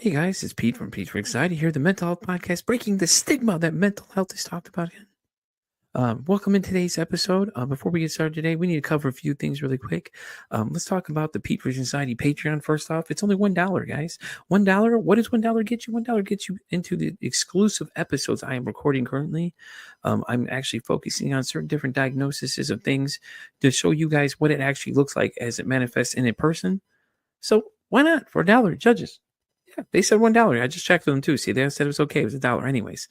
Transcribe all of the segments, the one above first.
Hey guys, it's Pete from Pete for Anxiety here, the mental health podcast, breaking the stigma that mental health is talked about again. Welcome in today's episode. Before we get started today, we need to cover a few things really quick. Let's talk about the Pete for Anxiety Patreon first off. It's only $1, guys. $1. What does $1 get you? $1 gets you into the exclusive episodes I am recording currently. I'm actually focusing on certain different diagnoses of things to show you guys what it actually looks like as it manifests in a person. So why not for $1, judges? Yeah, they said $1. I just checked with them too. See, they said it was okay. It was $1 anyways.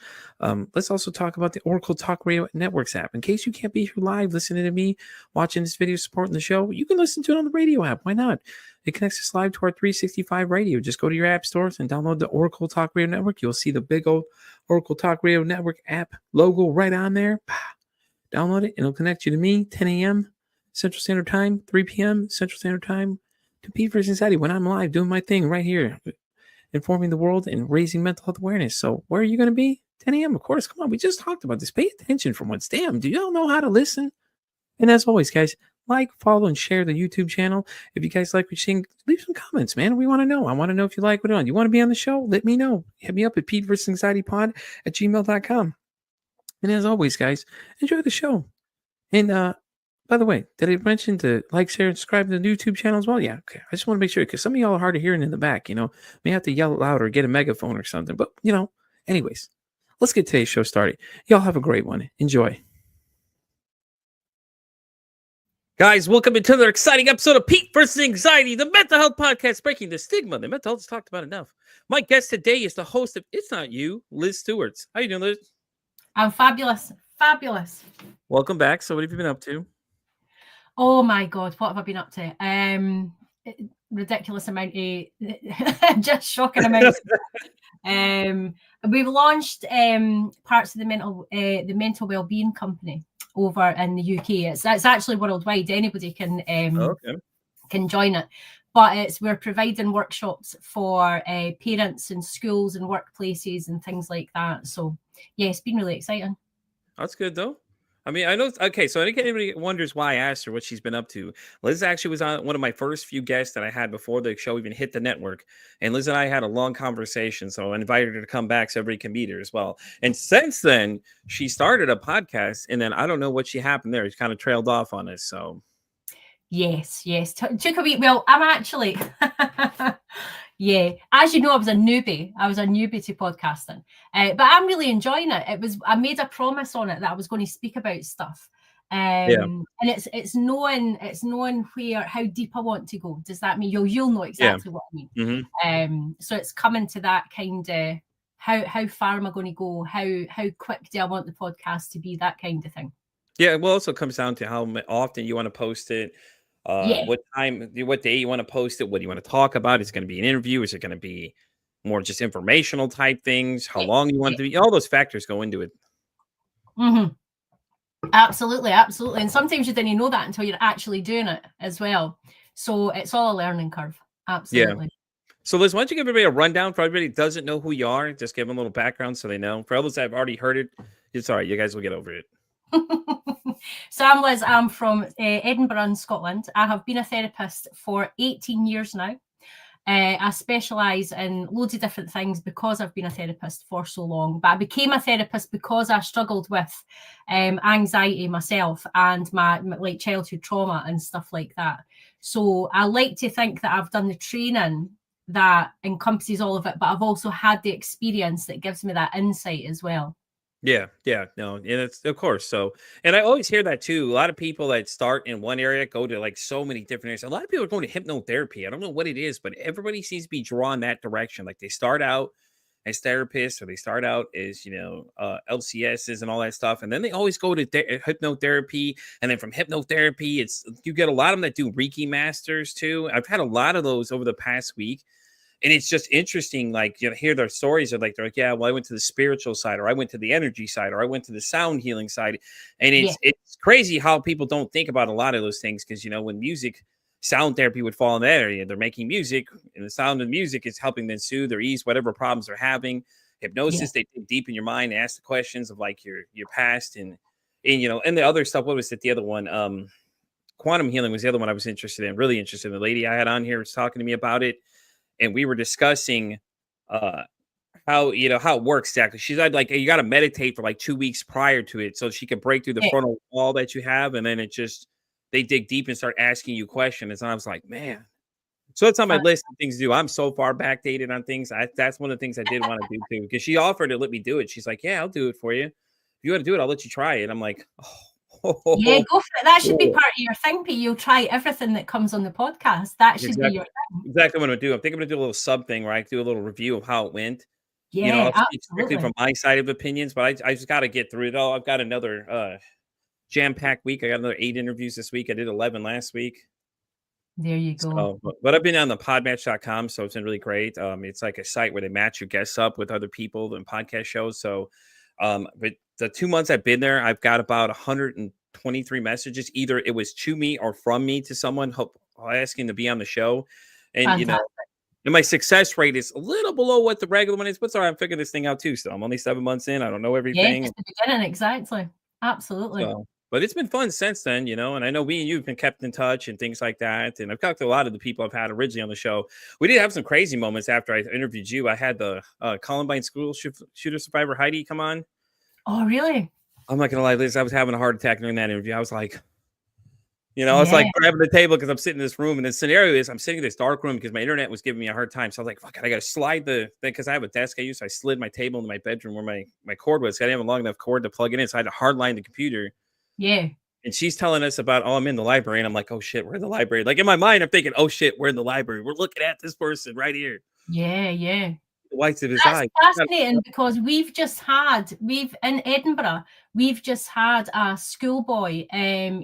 Let's also talk about the Oracle Talk Radio Networks app. In case you can't be here live listening to me, watching this video, supporting the show, you can listen to it on the radio app. Why not? It connects us live to our 365 radio. Just go to your app stores and download the Oracle Talk Radio Network. You'll see the big old Oracle Talk Radio Network app logo right on there. Download it. It'll connect you to me, 10 a.m. Central Standard Time, 3 p.m. Central Standard Time, to Pete for Anxiety when I'm live doing my thing right here, informing the world and raising mental health awareness. So where are you going to be? 10 a.m. Of course. Come on. We just talked about this. Pay attention for once. Damn. Do y'all know how to listen? And as always, guys, like, follow, and share the YouTube channel. If you guys like what you're seeing, leave some comments, man. We want to know. I want to know if you like what you're on. You want to be on the show? Let me know. Hit me up at PeteVersusAnxietyPod@gmail.com. And as always, guys, enjoy the show. And by the way, did I mention to like, share, and subscribe to the YouTube channel as well? Yeah, okay. I just want to make sure because some of y'all are hard of hearing in the back, may have to yell loud or get a megaphone or something. But, anyways, let's get today's show started. Y'all have a great one. Enjoy. Guys, welcome into another exciting episode of Pete versus Anxiety, the mental health podcast, breaking the stigma that mental health is talked about enough. My guest today is the host of It's Not You, Liz Stewarts. How you doing, Liz? I'm fabulous. Fabulous. Welcome back. So what have you been up to? Oh my God, what have I been up to? Ridiculous amount of, just shocking amounts. We've launched parts of the mental wellbeing company over in the UK. It's actually worldwide. Anybody can join it, but we're providing workshops for parents and schools and workplaces and things like that. So yeah, it's been really exciting. That's good though. I mean, I know. Okay, so I think anybody wonders why I asked her what she's been up to. Liz actually was on one of my first few guests that I had before the show even hit the network. And Liz and I had a long conversation. So I invited her to come back so everybody can meet her as well. And since then, she started a podcast. And then I don't know what she happened there. She kind of trailed off on us. So. Yes. Took a week. Well, I'm actually... Yeah, as you know, I was a newbie to podcasting, but I'm really enjoying it. I made a promise on it that I was going to speak about stuff, and it's knowing how deep I want to go. Does that mean you'll know exactly what I mean? Mm-hmm. So it's coming to that kind of how far am I going to go? How quick do I want the podcast to be? That kind of thing. Yeah, well, it also comes down to how often you want to post it. What time, what day you want to post it, what do you want to talk about? Is it going to be an interview? Is it going to be more just informational type things? How long you want it to be? All those factors go into it. Mm-hmm. Absolutely. And sometimes you didn't know that until you're actually doing it as well. So it's all a learning curve. Absolutely. Yeah. So Liz, why don't you give everybody a rundown for everybody who doesn't know who you are? Just give them a little background so they know. For others that have already heard it, it's all right. You guys will get over it. So I'm Liz. I'm from Edinburgh in Scotland. I have been a therapist for 18 years now. I specialise in loads of different things because I've been a therapist for so long. But I became a therapist because I struggled with anxiety myself and my like childhood trauma and stuff like that. So I like to think that I've done the training that encompasses all of it, but I've also had the experience that gives me that insight as well. Yeah, no, and it's of course. So, and I always hear that too. A lot of people that start in one area go to like so many different areas. A lot of people are going to hypnotherapy. I don't know what it is, but everybody seems to be drawn that direction. Like they start out as therapists, or they start out as LCSs and all that stuff, and then they always go to hypnotherapy. And then from hypnotherapy, you get a lot of them that do Reiki masters too. I've had a lot of those over the past week. And it's just interesting, like, hear their stories of they're like, yeah, well, I went to the spiritual side, or I went to the energy side, or I went to the sound healing side. And it's crazy how people don't think about a lot of those things. Because, when sound therapy would fall in that area, they're making music, and the sound of music is helping them soothe or ease whatever problems they're having. Hypnosis, they dig deep in your mind and ask the questions of like your past and the other stuff. What was it? The other one, quantum healing was the other one I was really interested in. The lady I had on here was talking to me about it. And we were discussing how how it works exactly. She's like you got to meditate for like 2 weeks prior to it, so she can break through the Yeah, frontal wall that you have, and then they dig deep and start asking you questions. And I was like, man. So that's on my uh, list of things to do. I'm so far backdated on things. That's one of the things I did want to do too, because she offered to let me do it. She's like, "Yeah, I'll do it for you. If you want to do it, I'll let you try it." I'm like, yeah, "Oh, go for it. That should be part of your thing, P. You'll try everything that comes on the podcast. That should be exactly, your thing. exactly what I'm gonna do." I think I'm gonna do a little sub thing where I do a little review of how it went. Yeah, I'll speak strictly absolutely. from my side of opinions, but I just got to get through it all. I've got another jam-packed week. I got another 8 interviews this week. I did 11 last week. There you go. So, but I've been on the podmatch.com, so it's been really great. It's like a site where they match your guests up with other people and podcast shows. So, but the 2 months I've been there, I've got about 123 messages. Either it was to me or from me to someone asking to be on the show. And, Fantastic. and my success rate is a little below what the regular one is, but sorry, I'm figuring this thing out too. So I'm only 7 months in. I don't know Yeah, everything. just the beginning, exactly. Absolutely. So, but it's been fun since then, and I know we and you've been kept in touch and things like that. And I've talked to a lot of the people I've had originally on the show. We did have some crazy moments after I interviewed you. I had the Columbine school shooter survivor Heidi come on. Oh, really? I'm not gonna lie, Liz, I was having a heart attack during that interview. I was like, I was Yeah, like grabbing the table because I'm sitting in this room, and the scenario is I'm sitting in this dark room because my internet was giving me a hard time. So I was like, fuck it, I gotta slide the thing because I have a desk I use. So I slid my table into my bedroom where my cord was. I didn't have a long enough cord to plug it in, so I had to hardline the computer. yeah, And she's telling us about, oh, I'm in the library. And I'm like, oh, shit, we're in the library. Like in my mind, I'm thinking, oh, shit, we're in the library. We're looking at this person right here. yeah, yeah. The whites of his That's eye. fascinating because we've in Edinburgh, we've just had a schoolboy.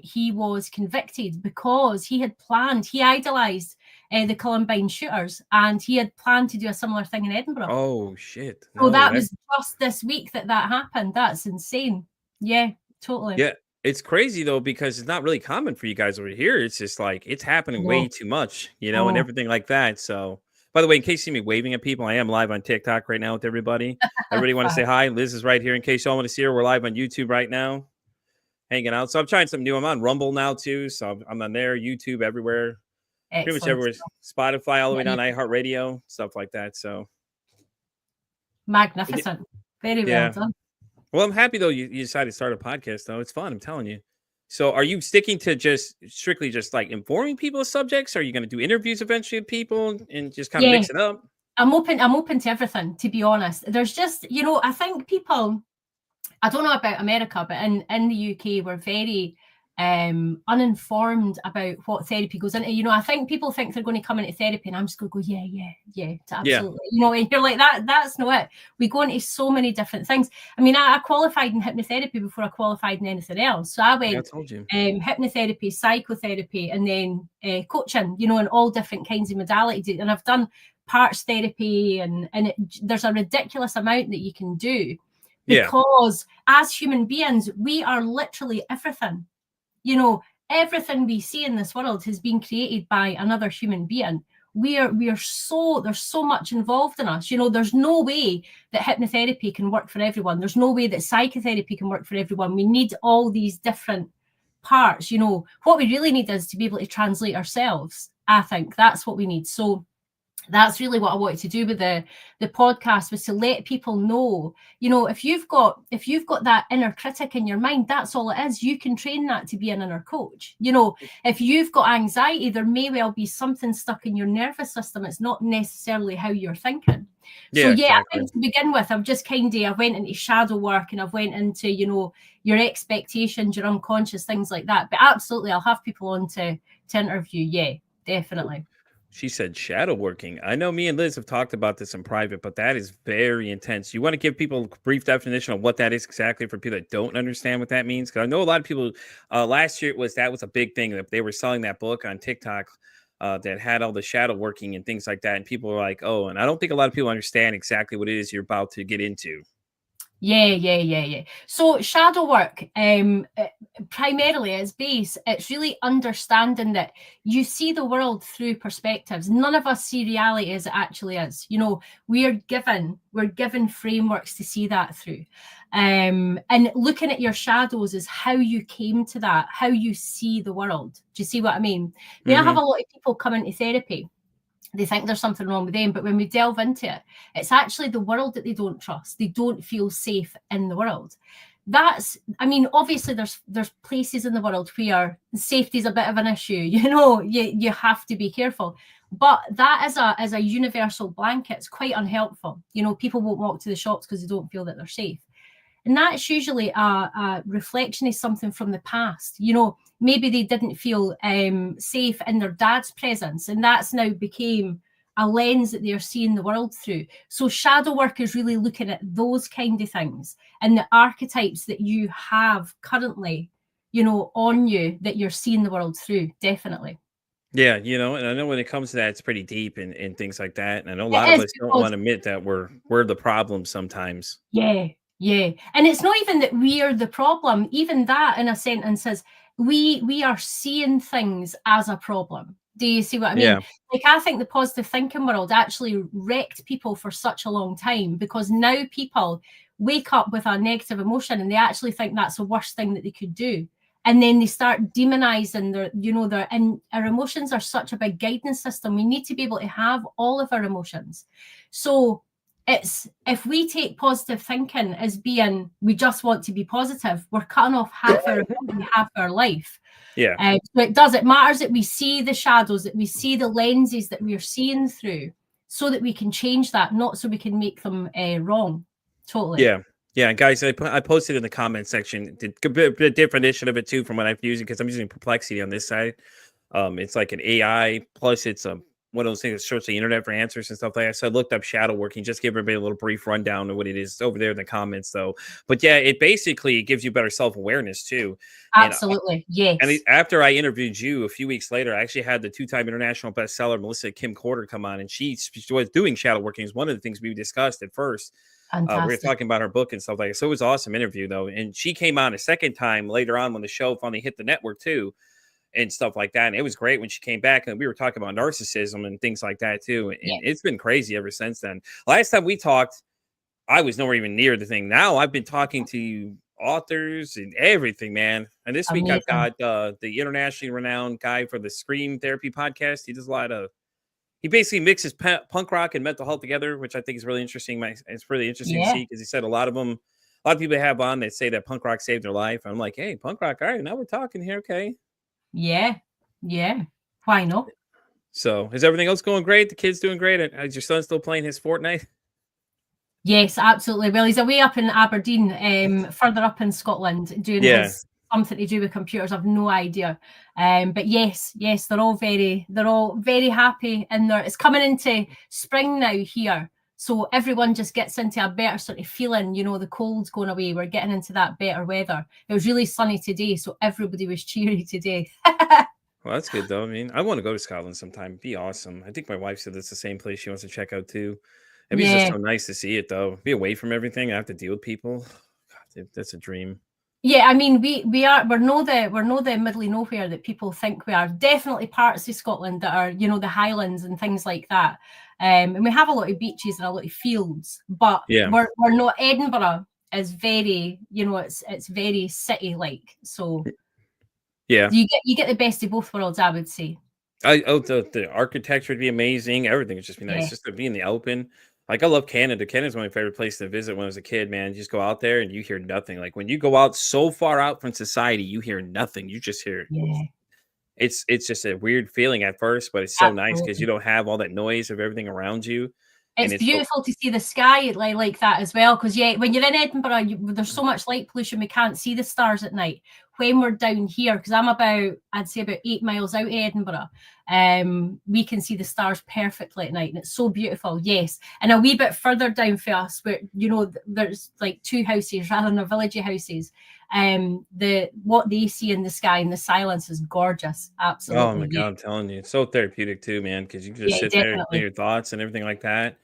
He was convicted because he idolized the Columbine shooters, and he had planned to do a similar thing in Edinburgh. Oh, shit. So No, that that, was just this week that happened. That's insane. Yeah, totally. yeah. It's crazy, though, because it's not really common for you guys over here. It's just like it's happening way No, too much, and oh, everything like that. So, by the way, in case you see me waving at people, I am live on TikTok right now with everybody. Everybody want to say hi? Liz is right here. In case y'all want to see her, we're live on YouTube right now, hanging out. So I'm trying something new. I'm on Rumble now, too. So I'm on there, YouTube, everywhere. Pretty much excellent. everywhere. Spotify, all the way Yeah, down to iHeartRadio, stuff like that. So, magnificent. Very well yeah. done. Well, I'm happy though you decided to start a podcast though. It's fun, I'm telling you. So, are you sticking to just strictly just like informing people of subjects? Are you going to do interviews eventually with people and just kind of Yeah, mix it up? I'm open to everything, to be honest. There's just, I think people, I don't know about America, but in the UK, we're very uninformed about what therapy goes into. I think people think they're going to come into therapy and I'm just going to go, yeah, Yeah, absolutely. And you're like, that's not it. We go into so many different things. I mean, I qualified in hypnotherapy before I qualified in anything else. So I I went told you. hypnotherapy, psychotherapy, and then coaching, in all different kinds of modalities. And I've done parts therapy, and there's a ridiculous amount that you can do, Yeah, because as human beings, we are literally everything. Everything we see in this world has been created by another human being. There's so much involved in us. There's no way that hypnotherapy can work for everyone. There's no way that psychotherapy can work for everyone. We need all these different parts. What we really need is to be able to translate ourselves. I think that's what we need. So that's really what I wanted to do with the podcast, was to let people know, if you've got that inner critic in your mind, that's all it is. You can train that to be an inner coach. If you've got anxiety, there may well be something stuck in your nervous system. It's not necessarily how you're thinking. So yeah, yeah, I exactly. think to begin with, I went into shadow work, and I've went into, your expectations, your unconscious, things like that. But absolutely, I'll have people on to interview. Yeah, definitely. She said shadow working. I know me and Liz have talked about this in private, but that is very intense. You want to give people a brief definition of what that is exactly for people that don't understand what that means? Because I know a lot of people last year that was a big thing that they were selling that book on TikTok that had all the shadow working and things like that. And people were like, oh, and I don't think a lot of people understand exactly what it is you're about to get into. Yeah. So shadow work, primarily as base, it's really understanding that you see the world through perspectives. None of us see reality as it actually is. We're given frameworks to see that through. And looking at your shadows is how you came to that, how you see the world. Do you see what I mean? I have a lot of people come into therapy, They think there's something wrong with them. But when we delve into it, it's actually the world that they don't trust. They don't feel safe in the world. I mean, obviously there's places in the world where safety is a bit of an issue. You have to be careful. But that is a universal blanket. It's quite unhelpful. People won't walk to the shops because they don't feel that they're safe. And that's usually a reflection of something from the past. Maybe they didn't feel safe in their dad's presence, and that's now became a lens that they're seeing the world through. So shadow work is really looking at those kind of things and the archetypes that you have currently, on you that you're seeing the world through, definitely. Yeah, and I know when it comes to that, it's pretty deep and things like that. And I know a lot It of is us don't because want to admit that we're the problem sometimes. Yeah. And it's not even that we're the problem. Even that in a sentence is we are seeing things as a problem. Do you see what I mean? Yeah. Like, I think the positive thinking world actually wrecked people for such a long time, because now people wake up with a negative emotion and they actually think that's the worst thing that they could do. And then they start demonizing and our emotions are such a big guidance system. We need to be able to have all of our emotions. So it's, if we take positive thinking as being we just want to be positive, we're cutting off half our life. Yeah. So it matters that we see the shadows, that we see the lenses that we're seeing through, so that we can change that, not so we can make them wrong. Totally. Yeah, guys, I posted in the comment section a bit definition of it too from what I'm using, because I'm using Perplexity on this side. It's like an AI plus it's one of those things that search the internet for answers and stuff like that. So I looked up shadow working, just give everybody a little brief rundown of what it is. It's over there in the comments though. But yeah, it basically gives you better self-awarness too. Absolutely. Yes. And after I interviewed you a few weeks later, I actually had the 2-time international bestseller Melissa Kim Porter come on, and she was doing shadow working. Is one of the things we discussed at first. We were talking about her book and stuff like that. So it was an awesome interview though. And she came on a second time later on when the show finally hit the network too, and stuff like that. And it was great when she came back, and we were talking about narcissism and things like that too. And it's been crazy ever since then. Last time we talked, I was nowhere even near the thing. Now I've been talking to authors and everything, man. And this week I've got the internationally renowned guy for the Scream Therapy podcast. He does a lot of, he basically mixes punk rock and mental health together, which I think is really interesting. It's really interesting to see, because he said a lot of people have on that say that punk rock saved their life. I'm like, hey, punk rock, all right, now we're talking here, okay? Yeah. Why not? So is everything else going great? The kid's doing great. Is your son still playing his Fortnite? Yes, absolutely. Well, he's away up in Aberdeen, further up in Scotland, doing his something to do with computers. I've no idea. But yes, they're all very happy, and it's coming into spring now here. So everyone just gets into a better sort of feeling, the cold's going away. We're getting into that better weather. It was really sunny today, so everybody was cheery today. Well, that's good though. I mean, I want to go to Scotland sometime. It'd be awesome. I think my wife said it's the same place she wants to check out too. It'd be just so nice to see it though. Be away from everything. I have to deal with people. God, that's a dream. Yeah, I mean, we're no the middle of nowhere that people think we are. Definitely parts of Scotland that are, the Highlands and things like that. And we have a lot of beaches and a lot of fields, but we're not. Edinburgh is very, it's very city-like. So yeah, you get the best of both worlds, I would say. The architecture would be amazing. Everything would just be nice, just to be in the open. Like, I love Canada. Canada's one of my favorite places to visit when I was a kid, man. You just go out there and you hear nothing. Like, when you go out so far out from society, you hear nothing. You just hear. It's just a weird feeling at first, but it's so nice because you don't have all that noise of everything around you. It's beautiful to see the sky like that as well, because when you're in Edinburgh, there's so much light pollution, we can't see the stars at night. When we're down here, because I'm I'd say about 8 miles out of Edinburgh, we can see the stars perfectly at night, and it's so beautiful. Yes, and a wee bit further down for us, where there's like 2 houses rather than a village of houses. What they see in the sky and the silence is gorgeous. Absolutely. Oh my God, I'm telling you, it's so therapeutic too, man, because you can just sit there and clear your thoughts and everything like that.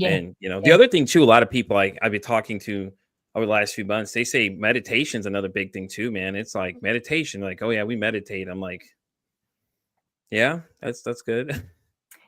And the other thing too, a lot of people I've been talking to over the last few months, they say meditation's another big thing too, man. It's like meditation, like, oh yeah, we meditate. I'm like, yeah, that's good.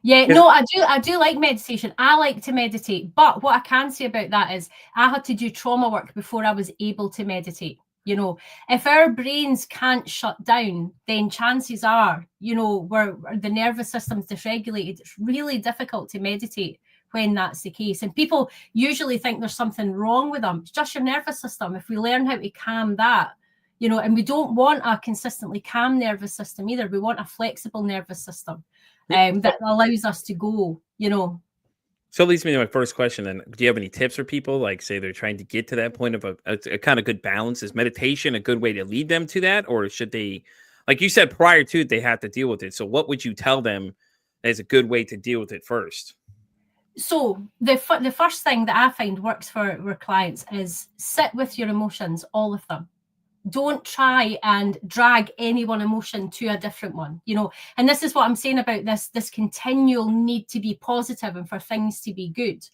Yeah, no, I do like meditation. I like to meditate, but what I can say about that is I had to do trauma work before I was able to meditate. If our brains can't shut down, then chances are, where the nervous system's dysregulated, it's really difficult to meditate when that's the case. And people usually think there's something wrong with them. It's just your nervous system. If we learn how to calm that, and we don't want a consistently calm nervous system either. We want a flexible nervous system that allows us to go, So it leads me to my first question then. Do you have any tips for people, like say they're trying to get to that point of a kind of good balance? Is meditation a good way to lead them to that? Or should they, like you said, prior to it, they have to deal with it. So what would you tell them as a good way to deal with it first? So the first thing that I find works for clients is sit with your emotions, all of them. Don't try and drag any one emotion to a different one, and this is what I'm saying about this continual need to be positive and for things to be good.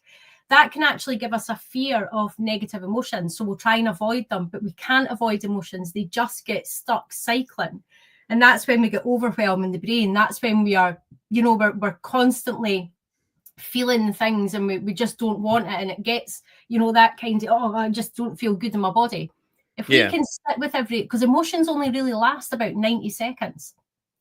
That can actually give us a fear of negative emotions. So we'll try and avoid them, but we can't avoid emotions. They just get stuck cycling. And that's when we get overwhelmed in the brain. That's when we are, we're constantly feeling things and we just don't want it. And it gets, that kind of, I just don't feel good in my body. If we can sit with because emotions only really last about 90 seconds.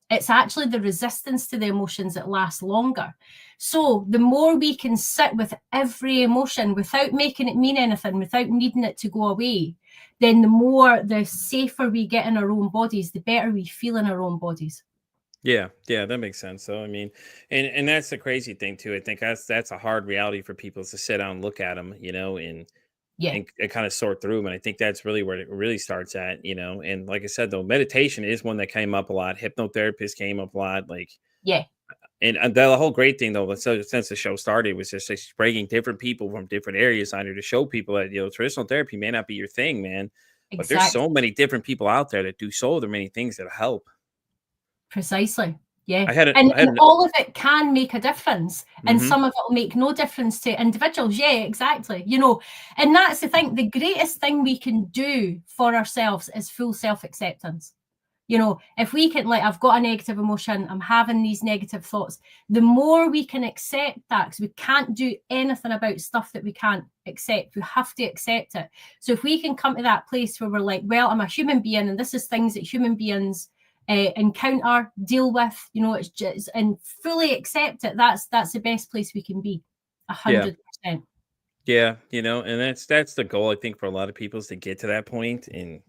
It's actually the resistance to the emotions that lasts longer. So the more we can sit with every emotion without making it mean anything, without needing it to go away, then the safer we get in our own bodies, the better we feel in our own bodies. Yeah, that makes sense. So I mean, and that's the crazy thing too. I think that's a hard reality for people is to sit down and look at them, and kind of sort through them. And I think that's really where it really starts at, And like I said, though, meditation is one that came up a lot. Hypnotherapist came up a lot, And the whole great thing though, since the show started, was just like bringing different people from different areas on here to show people that traditional therapy may not be your thing, man. Exactly. But there's so many different people out there that do so many things that help. Precisely. Yeah. And all of it can make a difference. And Mhm. some of it will make no difference to individuals. Yeah, exactly. And that's the thing. The greatest thing we can do for ourselves is full self-acceptance. If we can, I've got a negative emotion, I'm having these negative thoughts, the more we can accept that, because we can't do anything about stuff that we can't accept. We have to accept it. So if we can come to that place where we're like, well, I'm a human being and this is things that human beings encounter, deal with, it's just, and fully accept it. That's the best place we can be. 100%. Yeah, and that's the goal I think for a lot of people is to get to that point. And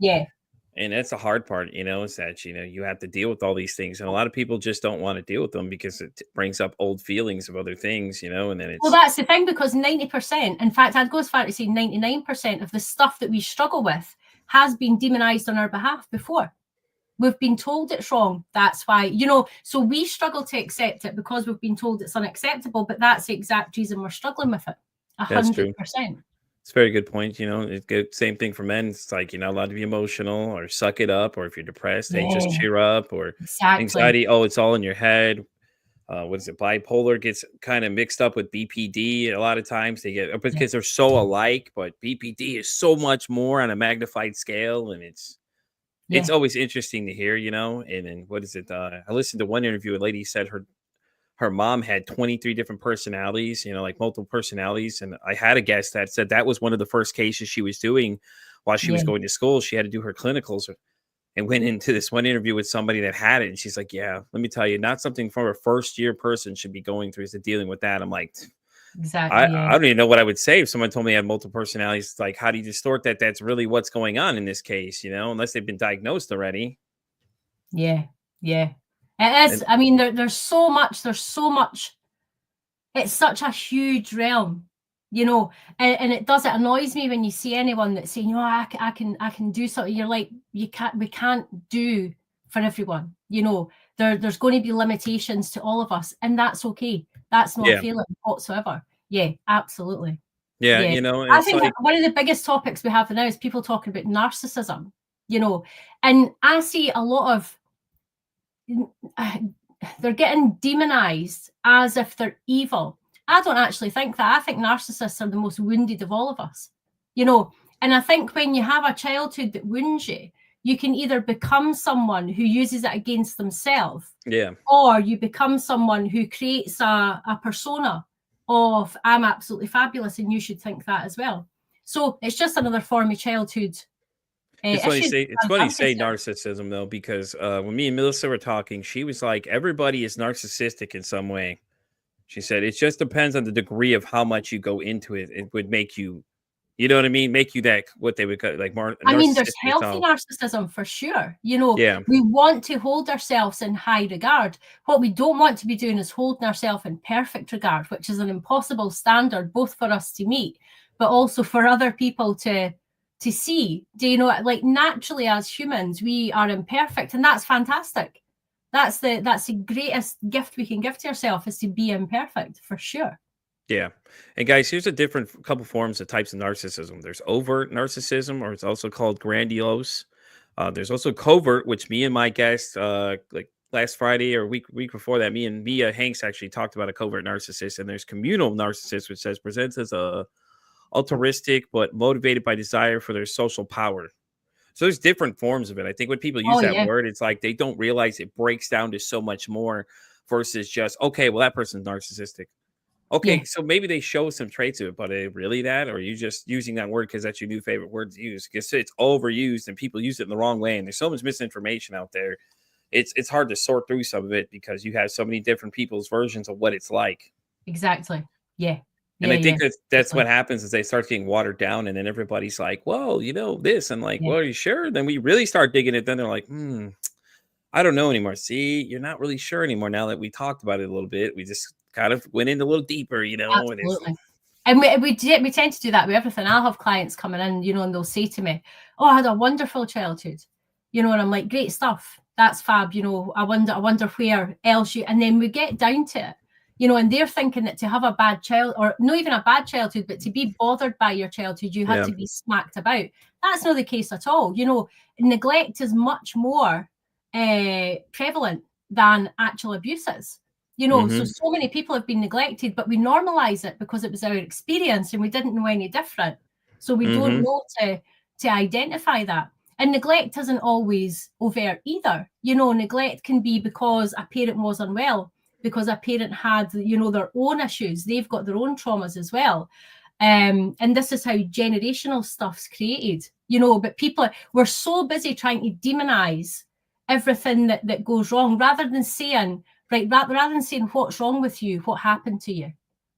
that's the hard part, is that you have to deal with all these things, and a lot of people just don't want to deal with them because it brings up old feelings of other things, and then well, that's the thing, because 90%, in fact, I'd go as far to say 99% of the stuff that we struggle with has been demonized on our behalf before. We've been told it's wrong. That's why, so we struggle to accept it because we've been told it's unacceptable, but that's the exact reason we're struggling with it. 100%. It's a very good point. It's good. Same thing for men. It's like, you're not allowed to be emotional or suck it up, or if you're depressed, hey, just cheer up, or anxiety. Oh, it's all in your head. What is it? Bipolar gets kind of mixed up with BPD. A lot of times they get, because they're so alike, but BPD is so much more on a magnified scale. And it's always interesting to hear, and then what is it? I listened to one interview. A lady said her mom had 23 different personalities, like multiple personalities. And I had a guest that said that was one of the first cases she was doing while she was going to school. She had to do her clinicals and went into this one interview with somebody that had it. And she's like, yeah, let me tell you, not something for a first year person should be going through, is dealing with that. I'm like, exactly. I don't even know what I would say if someone told me I had multiple personalities. It's like, how do you distort that? That's really what's going on in this case, unless they've been diagnosed already. Yeah. It is. I mean, there's so much. It's such a huge realm, and it annoys me when you see anyone that's saying, I can do something. You're like, we can't do for everyone. There's going to be limitations to all of us, and that's okay. That's not a failing whatsoever. Yeah, absolutely. Yeah. I think one of the biggest topics we have now is people talking about narcissism, and I see a lot of, they're getting demonized as if they're evil. I don't actually think that. I think narcissists are the most wounded of all of us, and I think when you have a childhood that wounds you, you can either become someone who uses it against themselves, or you become someone who creates a persona of, I'm absolutely fabulous and you should think that as well. So it's just another form of childhood issues. It's funny you say narcissism though, because when me and Melissa were talking, she was like, everybody is narcissistic in some way. She said it just depends on the degree of how much you go into it. It would make you, you know what I mean? Make you that what they would call like more I mean, there's narcissistic. healthy narcissism for sure. You know, Yeah. we want to hold ourselves in high regard. What we don't want to be doing is holding ourselves in perfect regard, which is an impossible standard, both for us to meet, but also for other people to see. Do you know, like naturally as humans, we are imperfect, and that's fantastic. That's the greatest gift we can give to ourselves, is to be imperfect, for sure. Yeah. And guys, here's a different couple forms of types of narcissism. There's overt narcissism, or it's also called grandiose. There's also covert, which me and my guest, like last Friday or week before that, me and Mia Hanks actually talked about a covert narcissist. And there's communal narcissist, which says presents as a altruistic but motivated by desire for their social power. So there's different forms of it. I think when people use that word, it's like they don't realize it breaks down to so much more versus just, okay, well, that person's narcissistic. Okay, so maybe they show some traits of it, but really that, or are you just using that word because that's your new favorite word to use? Because it's overused and people use it in the wrong way, and there's so much misinformation out there. It's hard to sort through some of it because you have so many different people's versions of what it's like. Exactly. Yeah. And I think that's what happens is they start getting watered down, and then everybody's like, well, you know, this. And like, well, are you sure? Then we really start digging it. Then they're like, I don't know anymore. See, you're not really sure anymore now that we talked about it a little bit. We just kind of went in a little deeper, you know. Absolutely. And we tend to do that with everything. I'll have clients coming in, you know, and they'll say to me, oh, I had a wonderful childhood, you know, and I'm like, great stuff. That's fab. You know, I wonder where else and then we get down to it, you know, and they're thinking that to have a bad child, or not even a bad childhood, but to be bothered by your childhood, you had to be smacked about. That's not the case at all. You know, neglect is much more prevalent than actual abuse is. You know, so many people have been neglected, but we normalize it because it was our experience and we didn't know any different. So we don't know to identify that. And neglect isn't always overt either. You know, neglect can be because a parent was unwell, because a parent had, you know, their own issues. They've got their own traumas as well. And this is how generational stuff's created, you know, but we're so busy trying to demonize everything that goes wrong rather than saying, what's wrong with you, what happened to you,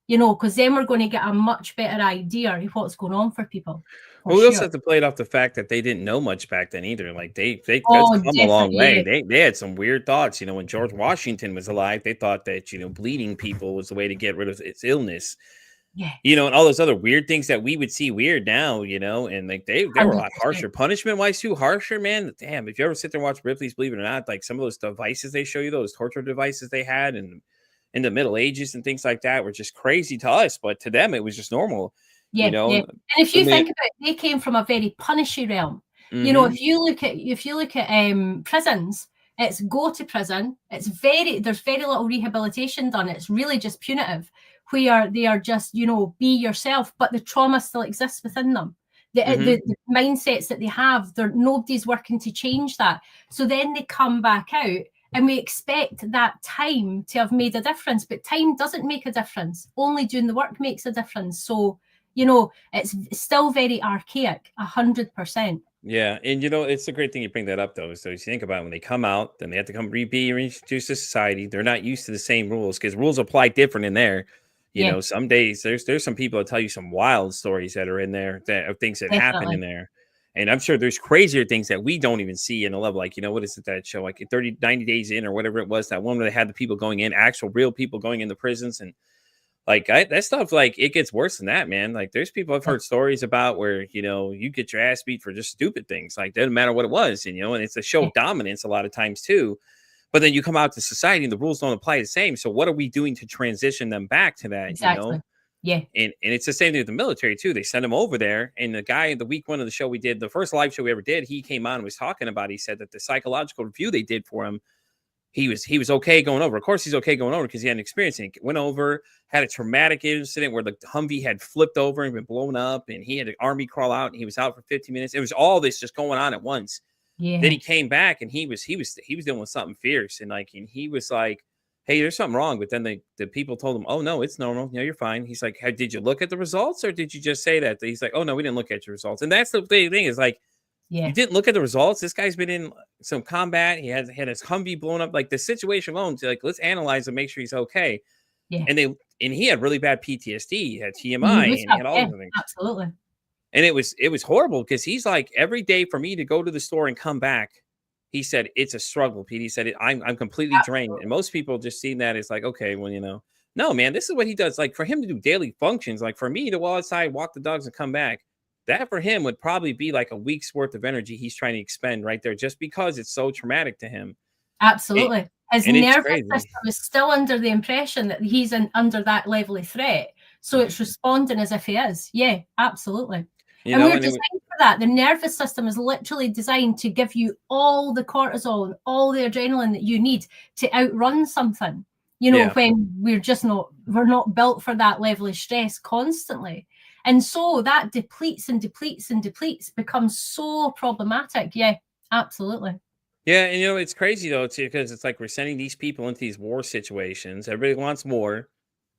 you know, because then we're going to get a much better idea of what's going on for people. Well, we also have to play it off the fact that they didn't know much back then either. Like that's come a long way. They had some weird thoughts. You know, when George Washington was alive, they thought that, you know, bleeding people was the way to get rid of its illness. Yeah. You know, and all those other weird things that we would see weird now, you know, and like they were a lot harsher, punishment wise too, harsher, man. Damn, if you ever sit there and watch Ripley's Believe It or Not, like some of those devices they show you, those torture devices they had and in the Middle Ages and things like that were just crazy to us, but to them it was just normal. Yeah, you know, and if you think about it, they came from a very punishy realm. You know, if you look at prisons, it's go to prison. There's very little rehabilitation done. It's really just punitive, where they are just, you know, be yourself, but the trauma still exists within them. The mindsets that they have, nobody's working to change that. So then they come back out, and we expect that time to have made a difference, but time doesn't make a difference. Only doing the work makes a difference. So, you know, it's still very archaic, 100%. Yeah, and you know, it's a great thing you bring that up, though. So you think about it, when they come out, then they have to come be reintroduced to society. They're not used to the same rules because rules apply different in there. You know, some days there's some people that tell you some wild stories that are in there, that things that happen in there. And I'm sure there's crazier things that we don't even see in a level. Like, you know, what is it, that show, like 90 days in or whatever it was, that one where they had the people going in, actual real people going into prisons. And like that stuff, like it gets worse than that, man. Like there's people I've heard stories about where, you know, you get your ass beat for just stupid things. Like doesn't matter what it was, and, you know, and it's a show of dominance a lot of times too. But then you come out to society and the rules don't apply the same. So what are we doing to transition them back to that? Exactly. You know? Yeah. And it's the same thing with the military too. They send them over there. And the guy in the week one of the show we did, the first live show we ever did, he came on and was talking about, he said that the psychological review they did for him, he was okay going over. Of course, he's okay going over because he had an experience. And he went over, had a traumatic incident where the Humvee had flipped over and been blown up, and he had an army crawl out, and he was out for 15 minutes. It was all this just going on at once. Yeah. Then he came back, and he was dealing with something fierce, and he was like, "Hey, there's something wrong." But then the people told him, "Oh no, it's normal. No, you're fine." He's like, "Hey, did you look at the results, or did you just say that?" He's like, "Oh no, we didn't look at your results." And that's the thing is, like, Yeah. You didn't look at the results. This guy's been in some combat. He has had his Humvee blown up. Like the situation alone, so like let's analyze and make sure he's okay. Yeah. And he had really bad PTSD. He had He TMI would and he have. had all Yeah, these things. absolutely. And it was horrible because he's like every day for me to go to the store and come back. He said it's a struggle, Pete. He said I'm completely drained. And Absolutely. most people just see that as like, okay, well, no, man, this is what he does. Like for him to do daily functions, like for me to go outside, walk the dogs, and come back, that for him would probably be like a week's worth of energy he's trying to expend right there, just because it's so traumatic to him. It, Absolutely. His and it's nervous crazy. system is still under the impression that he's under that level of threat. So it's responding as if he is. Yeah, absolutely. You And know, we're and designed for that. The nervous system is literally designed to give you all the cortisol and all the adrenaline that you need to outrun something. yeah, When we're not built for that level of stress constantly. And so that depletes and depletes and depletes, becomes so problematic. Yeah, absolutely. yeah, and it's crazy though too, because it's like we're sending these people into these war situations. Everybody wants more,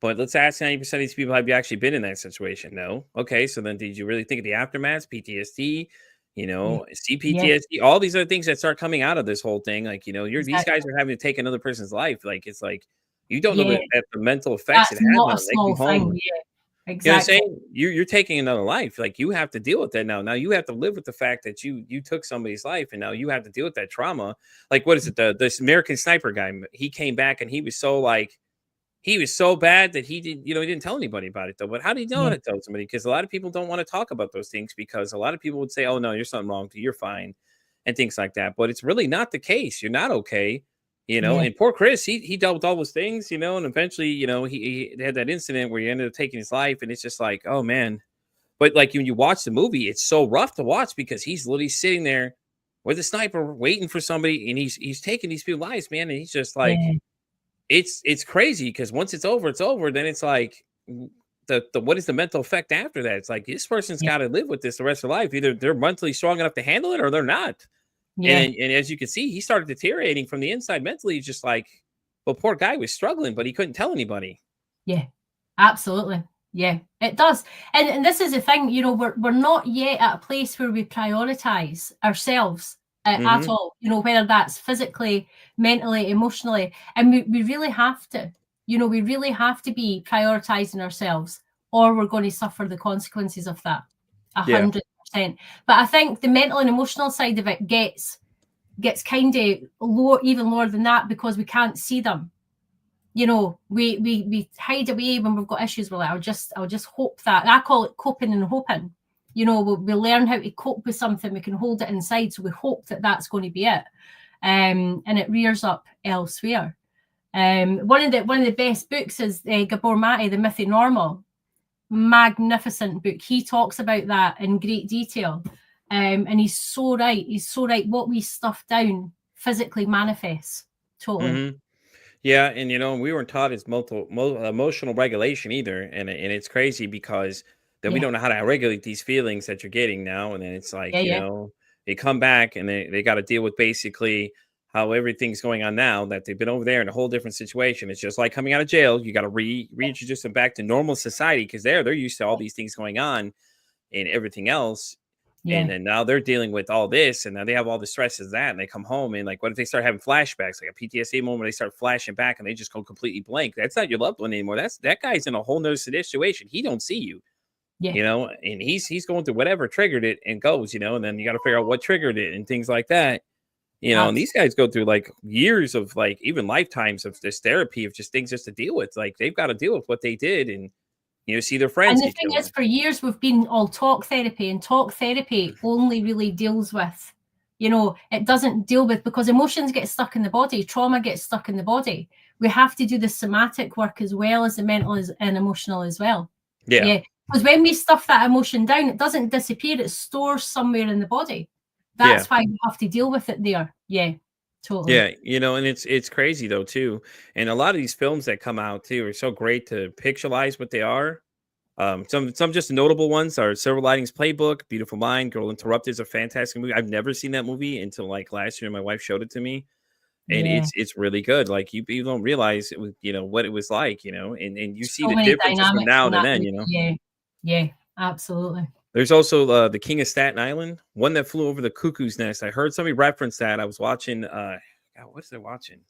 but let's ask 90% of these people, have you actually been in that situation? No. Okay, so then did you really think of the aftermath, PTSD, Yeah. Yeah, CPTSD, all these other things that start coming out of this whole thing? Like, these exactly. guys are having to take another person's life. Like, it's like you don't know Yeah, the mental effects it that's has not on a them. They come small thing. home. Yeah, You know what I'm exactly. saying? You're taking another life. Like you have to deal with that now. Now you have to live with the fact that you took somebody's life, and now you have to deal with that trauma. Like what is it? This American Sniper guy. He came back and he was so like he was so bad that he didn't, he didn't tell anybody about it though. But how do you know how Yeah, to tell somebody? Because a lot of people don't want to talk about those things because a lot of people would say, "Oh no, you're something wrong. You're fine," and things like that. But it's really not the case. You're not okay. yeah, And poor Chris, he dealt with all those things, and eventually, he had that incident where he ended up taking his life, and it's just like, oh man. But like when you watch the movie, it's so rough to watch because he's literally sitting there with a sniper waiting for somebody, and he's taking these people's lives, man, and he's just like, yeah, it's crazy because once it's over, it's over. Then it's like the what is the mental effect after that? It's like this person's yeah, got to live with this the rest of their life. Either they're mentally strong enough to handle it or they're not. yeah, And as you can see, he started deteriorating from the inside mentally. He's just like, well, poor guy was struggling, but he couldn't tell anybody. yeah. Absolutely. Yeah, it does. And this is the thing, we're not yet at a place where we prioritize ourselves at Hmm. all, whether that's physically, mentally, emotionally. And we really have to, we really have to be prioritizing ourselves, or we're going to suffer the consequences of that Yeah. 100%. But I think the mental and emotional side of it gets kind of lower, even lower than that, because we can't see them. We hide away when we've got issues. We're like, I'll just hope that. I call it coping and hoping. We learn how to cope with something. We can hold it inside, so we hope that that's going to be it, and it rears up elsewhere. One of the best books is Gabor Mate, The Myth of Normal. Magnificent book. He talks about that in great detail, and he's so right. He's so right. What we stuff down physically manifests. Totally. Hmm. Yeah, and we weren't taught as emotional regulation either, and it's crazy because then we Yeah. don't know how to regulate these feelings that you're getting now, and then it's Yeah. like Yeah. they come back and they got to deal with basically how everything's going on now that they've been over there in a whole different situation. It's just like coming out of jail. You got to reintroduce them back to normal society because they're used to all these things going on and everything else. And Yeah. then now they're dealing with all this, and now they have all the stress of that, and they come home and like, what if they start having flashbacks, like a PTSD moment, where they start flashing back and they just go completely blank? That's not your loved one anymore. That guy's in a whole nother situation. He don't see you, Yeah. and he's going through whatever triggered it and goes, and then you got to figure out what triggered it and things like that. And these guys go through like years of like even lifetimes of this therapy of just things just to deal with. Like they've got to deal with what they did and see their And friends the get thing killed. is, for years we've been all talk therapy, and talk therapy only really deals with, it doesn't deal with, because emotions get stuck in the body, trauma gets stuck in the body. We have to do the somatic work as well as the mental and emotional as well. Yeah. Yeah. Because when we stuff that emotion down, it doesn't disappear, it stores somewhere in the body. Yeah. That's why we have to deal with it there. Yeah, totally. Yeah, and it's crazy though too. And a lot of these films that come out too are so great to pictualize what they are. Some just notable ones are Silver Linings Playbook, Beautiful Mind, Girl Interrupted is a fantastic movie. I've never seen that movie until like last year. My wife showed it to me, and Yeah. it's really good. Like you don't realize it was, what it was like, and you see So the many differences from dynamics now in to that then. movie. Yeah. Yeah, absolutely. There's also the King of Staten Island, One That Flew Over the Cuckoo's Nest. I heard somebody reference that. I was watching. God, what is I watching?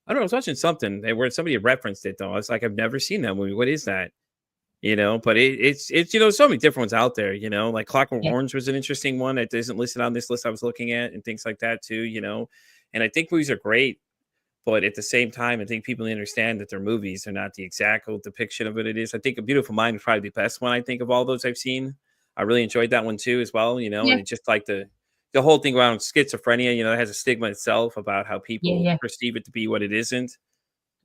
I don't know. I was watching something where somebody had referenced it though. I was like, I've never seen that movie. What is that? But it's so many different ones out there. Like Clockwork Yeah, Orange was an interesting one that isn't listed on this list I was looking at, and things like that too. And I think movies are great, but at the same time, I think people understand that they're movies. They're not the exact depiction of what it is. I think A Beautiful Mind is probably the best one I think of all those I've seen. I really enjoyed that one too, as well. yeah, And it's just like the whole thing around schizophrenia. It has a stigma itself about how yeah, people yeah, perceive it to be what it isn't,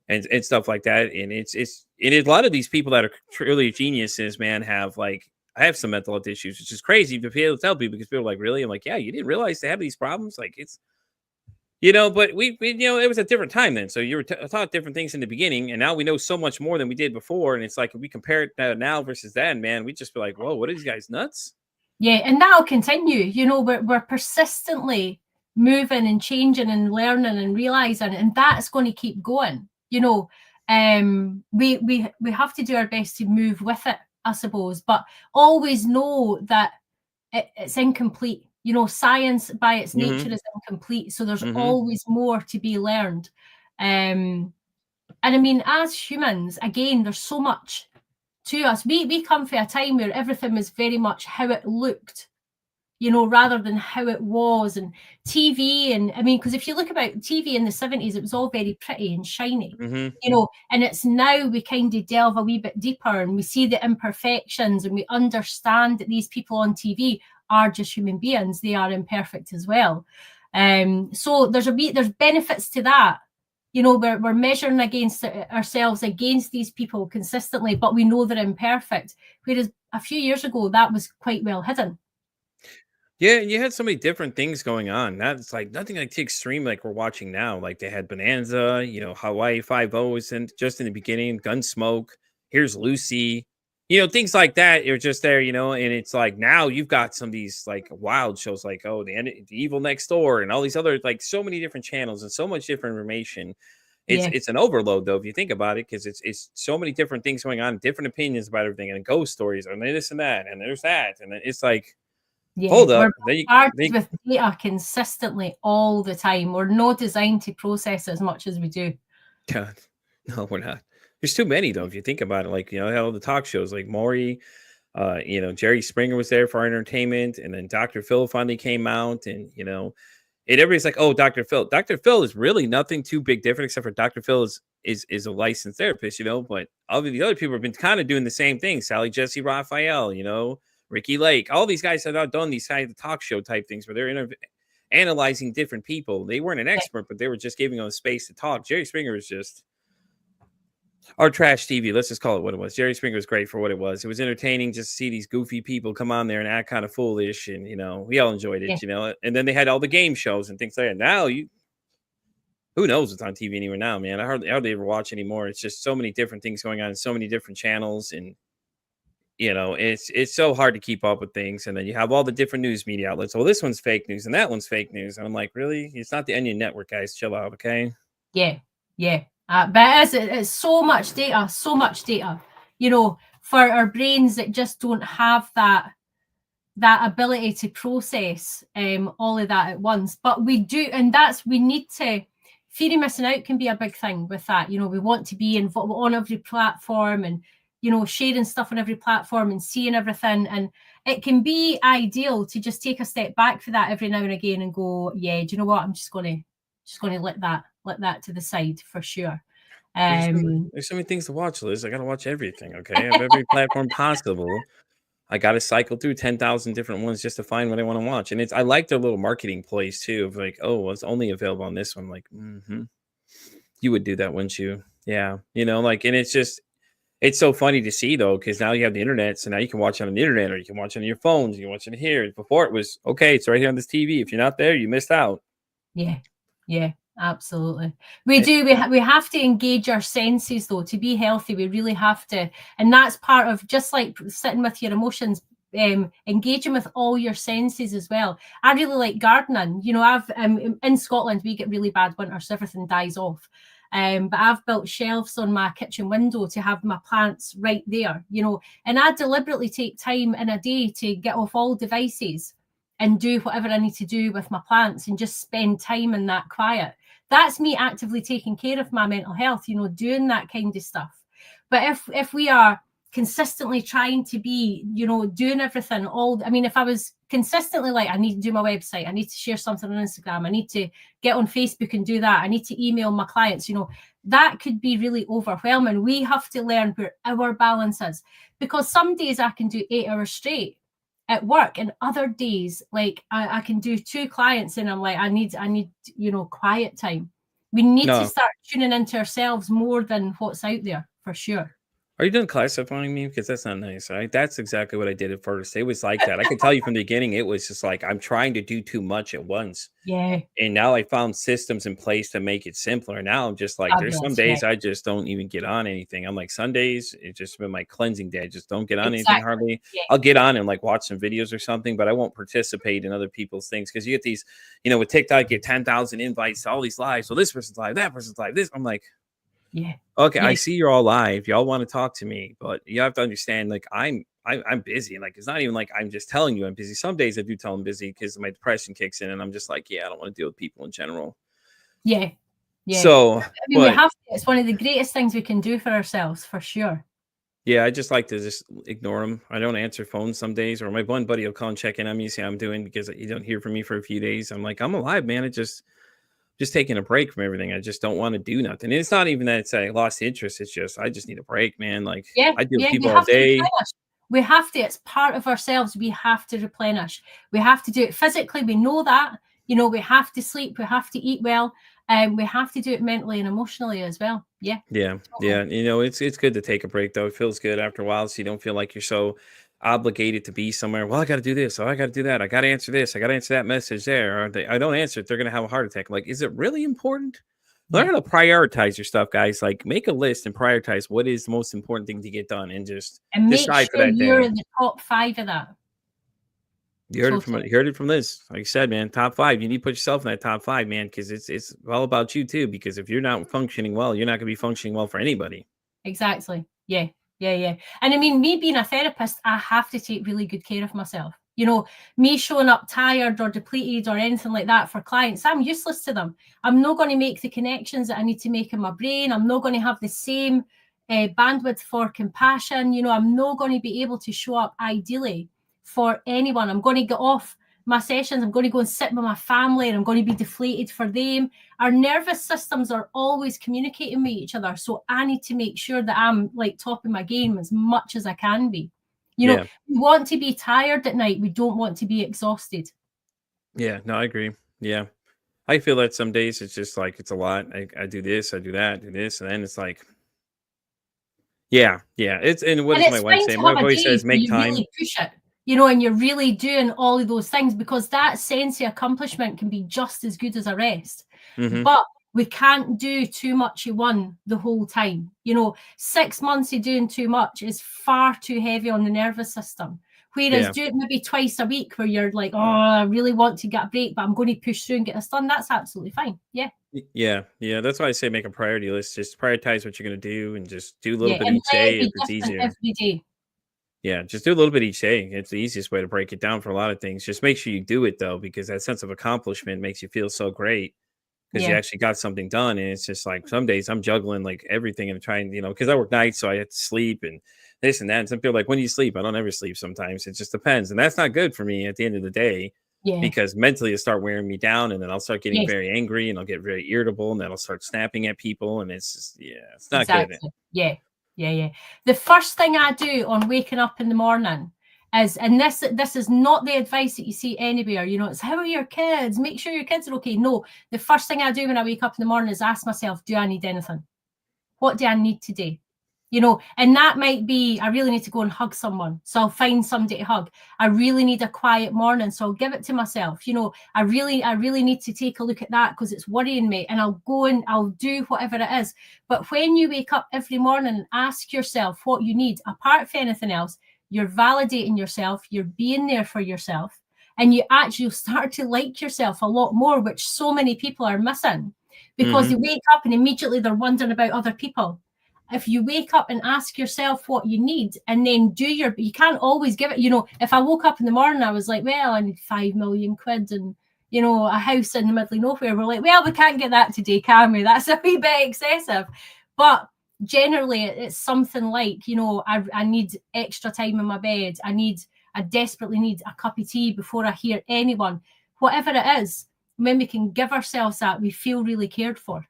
and stuff like that. And it is a lot of these people that are truly geniuses, man, have like I have some mental health issues, which is crazy to be able to tell people because people are like, really? I'm like, yeah, you didn't realize they have these problems. Like but we it was a different time then. So you were taught different things in the beginning, and now we know so much more than we did before. And it's like if we compare it now versus then, man, we just be like, whoa, what are these guys nuts? yeah, and that'll continue. We're persistently moving and changing and learning and realizing, and that's going to keep going. We have to do our best to move with it, I suppose, but always know that it's incomplete. Science by its nature Mm-hmm. is incomplete, so there's Mm-hmm. always more to be learned. And I mean, as humans, again, there's so much to us. We come from a time where everything was very much how it looked, rather than how it was. And TV, and I mean, because if you look about TV in the 70s, it was all very pretty and shiny, Mm-hmm. and it's now we kind of delve a wee bit deeper and we see the imperfections and we understand that these people on TV are just human beings. They are imperfect as well. So there's benefits to that. We're measuring against ourselves against these people consistently, but we know they're imperfect. Whereas a few years ago, that was quite well hidden. Yeah, and you had so many different things going on. That's like nothing like the extreme like we're watching now. Like they had Bonanza, Hawaii Five O was in just in the beginning, Gunsmoke, Here's Lucy, things like that. You're just there, and it's like now you've got some of these like wild shows like the Evil Next Door and all these other like so many different channels and so much different information. It's Yeah, it's an overload though if you think about it because it's so many different things going on, different opinions about everything, and ghost stories and this and that, and there's that, and it's like yeah. hold up. We're bombarded with data consistently all the time. We're not designed to process as much as we do. God, no, we're not. There's too many though. If you think about it, like all the talk shows, like Maury, Jerry Springer was there for our entertainment, and then Dr. Phil finally came out, and and everybody's like, "Oh, Dr. Phil." Dr. Phil is really nothing too big different, except for Dr. Phil is a licensed therapist, But all of the other people have been kind of doing the same thing. Sally Jesse Raphael, Ricky Lake, all these guys have not done these kind of talk show type things where they're analyzing different people. They weren't an Yeah, expert, but they were just giving them space to talk. Jerry Springer was just our trash TV. Let's just call it what it was. Jerry Springer was great for what it was. It was entertaining just to see these goofy people come on there and act kind of foolish, and we all enjoyed yeah, it. And then they had all the game shows and things like that. Now who knows what's on TV anywhere now, man? I hardly ever watch anymore. It's just so many different things going on, so many different channels, and it's so hard to keep up with things. And then you have all the different news media outlets. Well, this one's fake news and that one's fake news. And I'm like, really? It's not the Onion Network, guys. Chill out, okay? yeah, yeah. But it's so much data, so much data. For our brains that just don't have that ability to process all of that at once. But we do, and we need to. Fear of missing out can be a big thing with that. We want to be involved on every platform and sharing stuff on every platform and seeing everything. And it can be ideal to just take a step back for that every now and again and go, yeah, do you know what? I'm just going to let that to the side for sure. There's so many things to watch, Liz. I gotta watch everything. Okay, I have every platform possible. I gotta cycle through 10,000 different ones just to find what I want to watch. And I like their little marketing plays too, of like, oh, well, it's only available on this one. I'm like, you would do that, wouldn't you? Yeah, and it's so funny to see though, because now you have the internet, so now you can watch it on the internet, or you can watch it on your phones, you can watch it here. Before it was okay, it's right here on this TV. If you're not there, you missed out. Yeah, yeah, absolutely. We do. We have to engage our senses though to be healthy. We really have to, and that's part of just like sitting with your emotions. Engaging with all your senses as well. I really like gardening. I've in Scotland we get really bad winters, so everything dies off. But I've built shelves on my kitchen window to have my plants right there, and I deliberately take time in a day to get off all devices and do whatever I need to do with my plants and just spend time in that quiet. That's me actively taking care of my mental health, doing that kind of stuff. But if we are consistently trying to be, doing everything if I was consistently like, I need to do my website, I need to share something on Instagram, I need to get on Facebook and do that, I need to email my clients, that could be really overwhelming. We have to learn where our balance is, because some days I can do 8 hours straight at work, and other days, like I can do 2 clients and I'm like, I need quiet time. We need to start tuning into ourselves more than what's out there, for sure. Are you done classifying me? Because that's not nice. That's exactly what I did at first. It was like that. I could tell you from the beginning, it was just like, I'm trying to do too much at once. Yeah. And now I found systems in place to make it simpler. Now I'm just like, there's some days I just don't even get on anything. I'm like, Sundays, it's just been my cleansing day. I just don't get on anything hardly. Yeah. I'll get on and like watch some videos or something, but I won't participate in other people's things. Because you get these, with TikTok, you get 10,000 invites to all these lives. So this person's live, that person's live, this. I'm like, yeah. Okay, yeah. I see you're all live. Y'all want to talk to me, but you have to understand, like, I'm busy. And like, it's not even like I'm just telling you I'm busy. Some days I do tell I'm busy because my depression kicks in and I'm just like, yeah, I don't want to deal with people in general. Yeah. Yeah. So we have to. It's one of the greatest things we can do for ourselves, for sure. Yeah, I just like to just ignore them. I don't answer phones some days, or my one buddy will call and check in on me, see how I'm doing, because you don't hear from me for a few days. I'm like, I'm alive, man. It just taking a break from everything. I just don't want to do nothing. And it's not even that I lost interest. It's just, I just need a break, man. Like, I deal with people all day. We have to, it's part of ourselves. We have to replenish. We have to do it physically. We know that, we have to sleep. We have to eat well. We have to do it mentally and emotionally as well. Yeah. Yeah. Totally. Yeah. It's good to take a break though. It feels good after a while. So you don't feel like you're so obligated to be somewhere. Well, I got to do this. Oh, I got to do that. I got to answer this. I got to answer that message there. Or I don't answer it, they're going to have a heart attack. I'm like, is it really important? Learn how to prioritize your stuff, guys. Like, make a list and prioritize what is the most important thing to get done, and just decide for that day. You're in the top 5 of that. You heard it from Liz. Like I said, man, top 5. You need to put yourself in that top 5, man, because it's all about you too. Because if you're not functioning well, you're not going to be functioning well for anybody. Exactly. Yeah. And I mean, me being a therapist, I have to take really good care of myself. Me showing up tired or depleted or anything like that for clients, I'm useless to them. I'm not going to make the connections that I need to make in my brain. I'm not going to have the same bandwidth for compassion. I'm not going to be able to show up ideally for anyone. I'm going to get off my sessions. I'm going to go and sit with my family, and I'm going to be deflated for them. Our nervous systems are always communicating with each other. So I need to make sure that I'm like top of my game as much as I can be. We want to be tired at night. We don't want to be exhausted. Yeah, no, I agree. Yeah. I feel that some days it's just like, it's a lot. I do this, I do that, do this. And then it's like, yeah. And what does my wife say? My wife says, make time. Really push it, and you're really doing all of those things, because that sense of accomplishment can be just as good as a rest. Mm-hmm. But we can't do too much of one the whole time. 6 months of doing too much is far too heavy on the nervous system. Whereas do it maybe twice a week, where you're like, oh, I really want to get a break, but I'm going to push through and get this done. That's absolutely fine. Yeah. Yeah. That's why I say make a priority list. Just prioritize what you're going to do, and just do a little bit each day if it's easier. Every day. Yeah, just do a little bit each day. It's the easiest way to break it down for a lot of things. Just make sure you do it though, because that sense of accomplishment makes you feel so great. Because you actually got something done. And it's just like, some days I'm juggling like everything and trying, because I work nights, so I have to sleep and this and that. And some people are like, when do you sleep? I don't ever sleep sometimes. It just depends. And that's not good for me at the end of the day, because mentally it'll start wearing me down, and then I'll start getting very angry, and I'll get very irritable, and then I'll start snapping at people. And it's just, it's not good. Yeah. The first thing I do on waking up in the morning is, and this is not the advice that you see anywhere, it's how are your kids? Make sure your kids are okay. No, the first thing I do when I wake up in the morning is ask myself, do I need anything? What do I need today? And that might be, I really need to go and hug someone, so I'll find somebody to hug. I really need a quiet morning, so I'll give it to myself. I really need to take a look at that because it's worrying me, and I'll go and I'll do whatever it is. But when you wake up every morning and ask yourself what you need, apart from anything else, you're validating yourself, you're being there for yourself, and you actually start to like yourself a lot more, which so many people are missing. because they wake up and immediately they're wondering about other people. If you wake up and ask yourself what you need and then you can't always give it. If I woke up in the morning, I was like, well, I need 5 million quid and, a house in the middle of nowhere. We're like, well, we can't get that today, can we? That's a wee bit excessive. But generally, it's something like, I need extra time in my bed. I desperately need a cup of tea before I hear anyone. Whatever it is, when we can give ourselves that, we feel really cared for.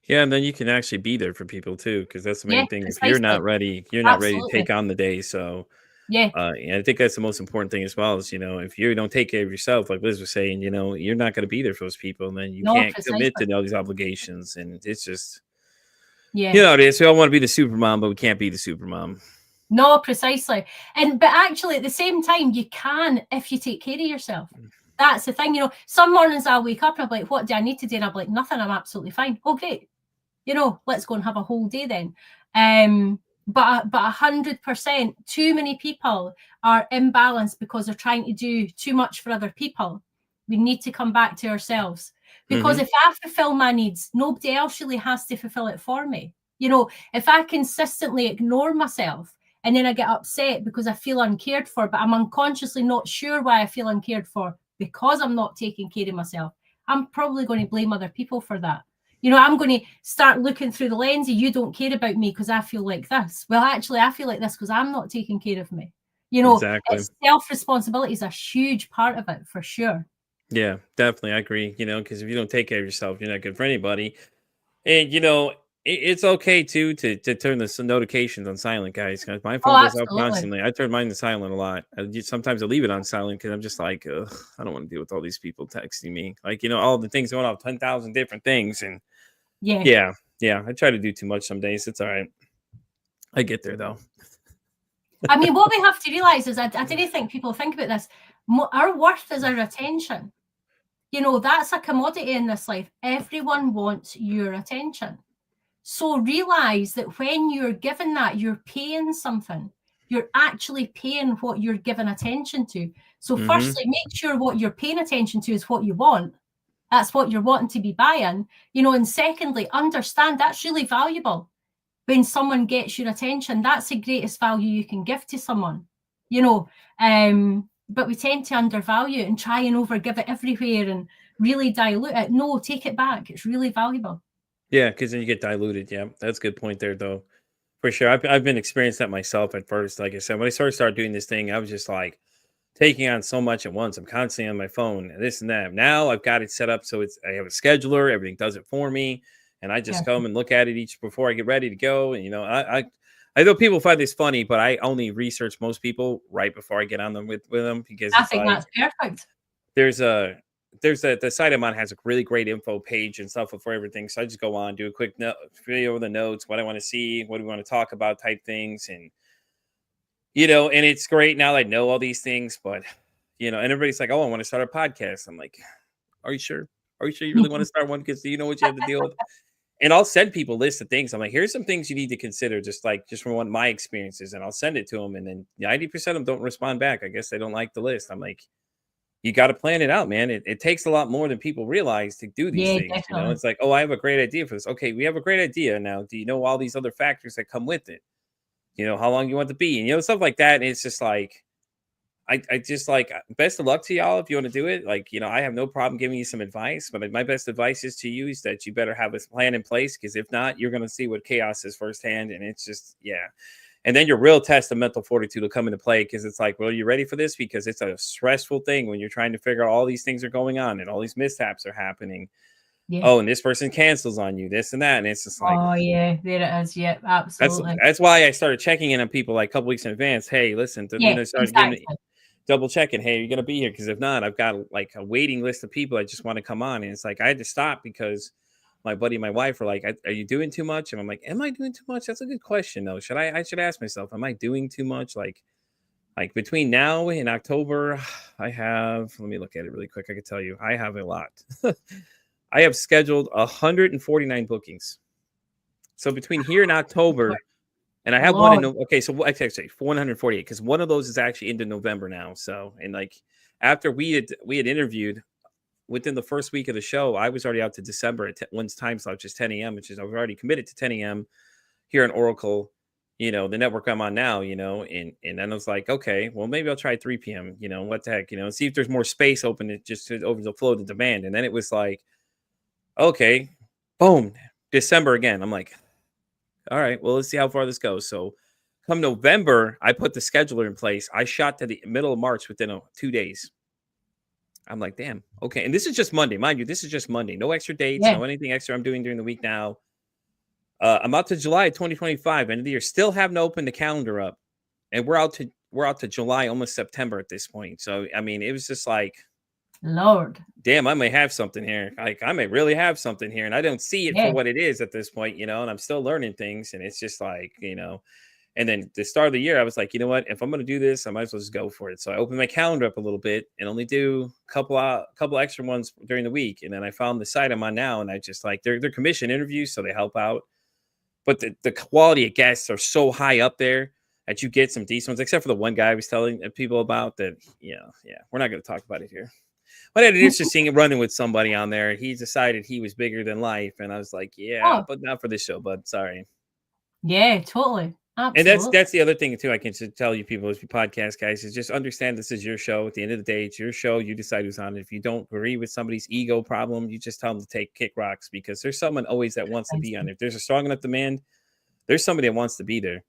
Yeah, and then you can actually be there for people too, because that's the main thing. If Precisely. you're not ready to take on the day. So and I think that's the most important thing as well is, if you don't take care of yourself, like Liz was saying, you're not going to be there for those people. And then you can't commit to all these obligations. And it's just, it is. We all want to be the super mom, but we can't be the super mom. No, precisely. But actually at the same time, you can if you take care of yourself. That's the thing. Some mornings I'll wake up and I'm like, what do I need to do? And I'm like, nothing, I'm absolutely fine. Oh, great. Let's go and have a whole day then. But 100%, too many people are imbalanced because they're trying to do too much for other people. We need to come back to ourselves. Because if I fulfill my needs, nobody else really has to fulfill it for me. If I consistently ignore myself and then I get upset because I feel uncared for, but I'm unconsciously not sure why I feel uncared for because I'm not taking care of myself, I'm probably going to blame other people for that. I'm going to start looking through the lens of you don't care about me because I feel like this. Well, actually, I feel like this because I'm not taking care of me. Exactly. Self-responsibility is a huge part of it for sure. Yeah, definitely. I agree. Because if you don't take care of yourself, you're not good for anybody. And, it's okay too to turn the notifications on silent, guys. Because my phone goes off constantly. I turn mine to silent a lot. Sometimes I leave it on silent because I'm just like, I don't want to deal with all these people texting me. Like, all the things going off, 10,000 different things. And yeah. I try to do too much some days. It's all right. I get there though. I mean, what we have to realize is I didn't think people think about this. Our worth is our attention. That's a commodity in this life. Everyone wants your attention. So realize that when you're given that, you're paying something. You're actually paying what you're giving attention to. So firstly, make sure what you're paying attention to is what you want. That's what you're wanting to be buying. And secondly, understand that's really valuable. When someone gets your attention, that's the greatest value you can give to someone. But we tend to undervalue it and try and overgive it everywhere and really dilute it. No, take it back. It's really valuable. Yeah, because then you get diluted. Yeah, that's a good point there, though. For sure. I've been experiencing that myself at first. Like I said, when I started doing this thing, I was just like taking on so much at once. I'm constantly on my phone and this and that. Now I've got it set up so I have a scheduler, everything does it for me. And I just come and look at it each before I get ready to go. And, I know people find this funny, but I only research most people right before I get on them with them because I think that's perfect. The site I'm on has a really great info page and stuff for everything. So I just go on, do a quick video of the notes, what I want to see, what do we want to talk about type things. And, and it's great now that I know all these things, but, and everybody's like, oh, I want to start a podcast. I'm like, are you sure? Are you sure you really want to start one? Because do you know what you have to deal with? And I'll send people lists of things. I'm like, here's some things you need to consider, just from one of my experiences. And I'll send it to them. And then 90% of them don't respond back. I guess they don't like the list. I'm like, you got to plan it out, man. It takes a lot more than people realize to do these things. Definitely. It's like, oh, I have a great idea for this. Okay, we have a great idea. Now, do you know all these other factors that come with it? How long you want to be and, stuff like that. And it's just like, I just like best of luck to y'all if you want to do it. Like, I have no problem giving you some advice, but my best advice is to you is that you better have a plan in place because if not, you're going to see what chaos is firsthand. And it's just, And then your real test of mental fortitude will come into play because it's like, well, you ready for this? Because it's a stressful thing when you're trying to figure out all these things are going on and all these mishaps are happening. Yeah. Oh, and this person cancels on you, this and that. And it's just like, oh, yeah, there it is. Yeah, absolutely. That's why I started checking in on people like a couple weeks in advance. Hey, listen, double checking. Hey, you're going to be here? Because if not, I've got like a waiting list of people that just want to come on. And it's like, I had to stop because my buddy and my wife were like, are you doing too much? And I'm like, am I doing too much? That's a good question, though. I should ask myself, am I doing too much? Like between now and October, let me look at it really quick. I can tell you, I have a lot. I have scheduled 149 bookings. So between here and October, and I have one in, okay, so I say 148 because one of those is actually into November now. So, and like after we had interviewed within the first week of the show, I was already out to December at one's time slot, which is 10 a.m., which is I was already committed to 10 a.m. here in Oracle, the network I'm on now, and then I was like, okay, well, maybe I'll try 3 p.m., what the heck, see if there's more space open to overflow the demand. And then it was like, okay, boom, December again. I'm like, all right, well, let's see how far this goes. So come November, I put the scheduler in place. I shot to the middle of March within 2 days. I'm like, damn, okay. And this is just Monday. Mind you, this is just Monday. No extra dates, no anything extra I'm doing during the week now. I'm out to July 2025, end of the year. Still haven't opened the calendar up. And we're out to July, almost September at this point. So, I mean, it was just like, Lord. Damn, I may have something here. Like, I may really have something here. And I don't see it for what it is at this point, and I'm still learning things. And it's just like, and then the start of the year, I was like, you know what? If I'm going to do this, I might as well just go for it. So I opened my calendar up a little bit and only do a couple extra ones during the week. And then I found the site I'm on now, and I just like, they're commission interviews, so they help out. But the quality of guests are so high up there that you get some decent ones, except for the one guy I was telling people about that. Yeah, we're not going to talk about it here. But I had an interesting running with somebody on there. He decided he was bigger than life. And I was like, but not for this show, bud. Sorry. Yeah, totally. Absolutely. And that's the other thing, too, I can tell you people as you podcast guys is just understand this is your show. At the end of the day, it's your show. You decide who's on it. If you don't agree with somebody's ego problem, you just tell them to kick rocks, because there's someone always that wants to be on it. If there's a strong enough demand, there's somebody that wants to be there.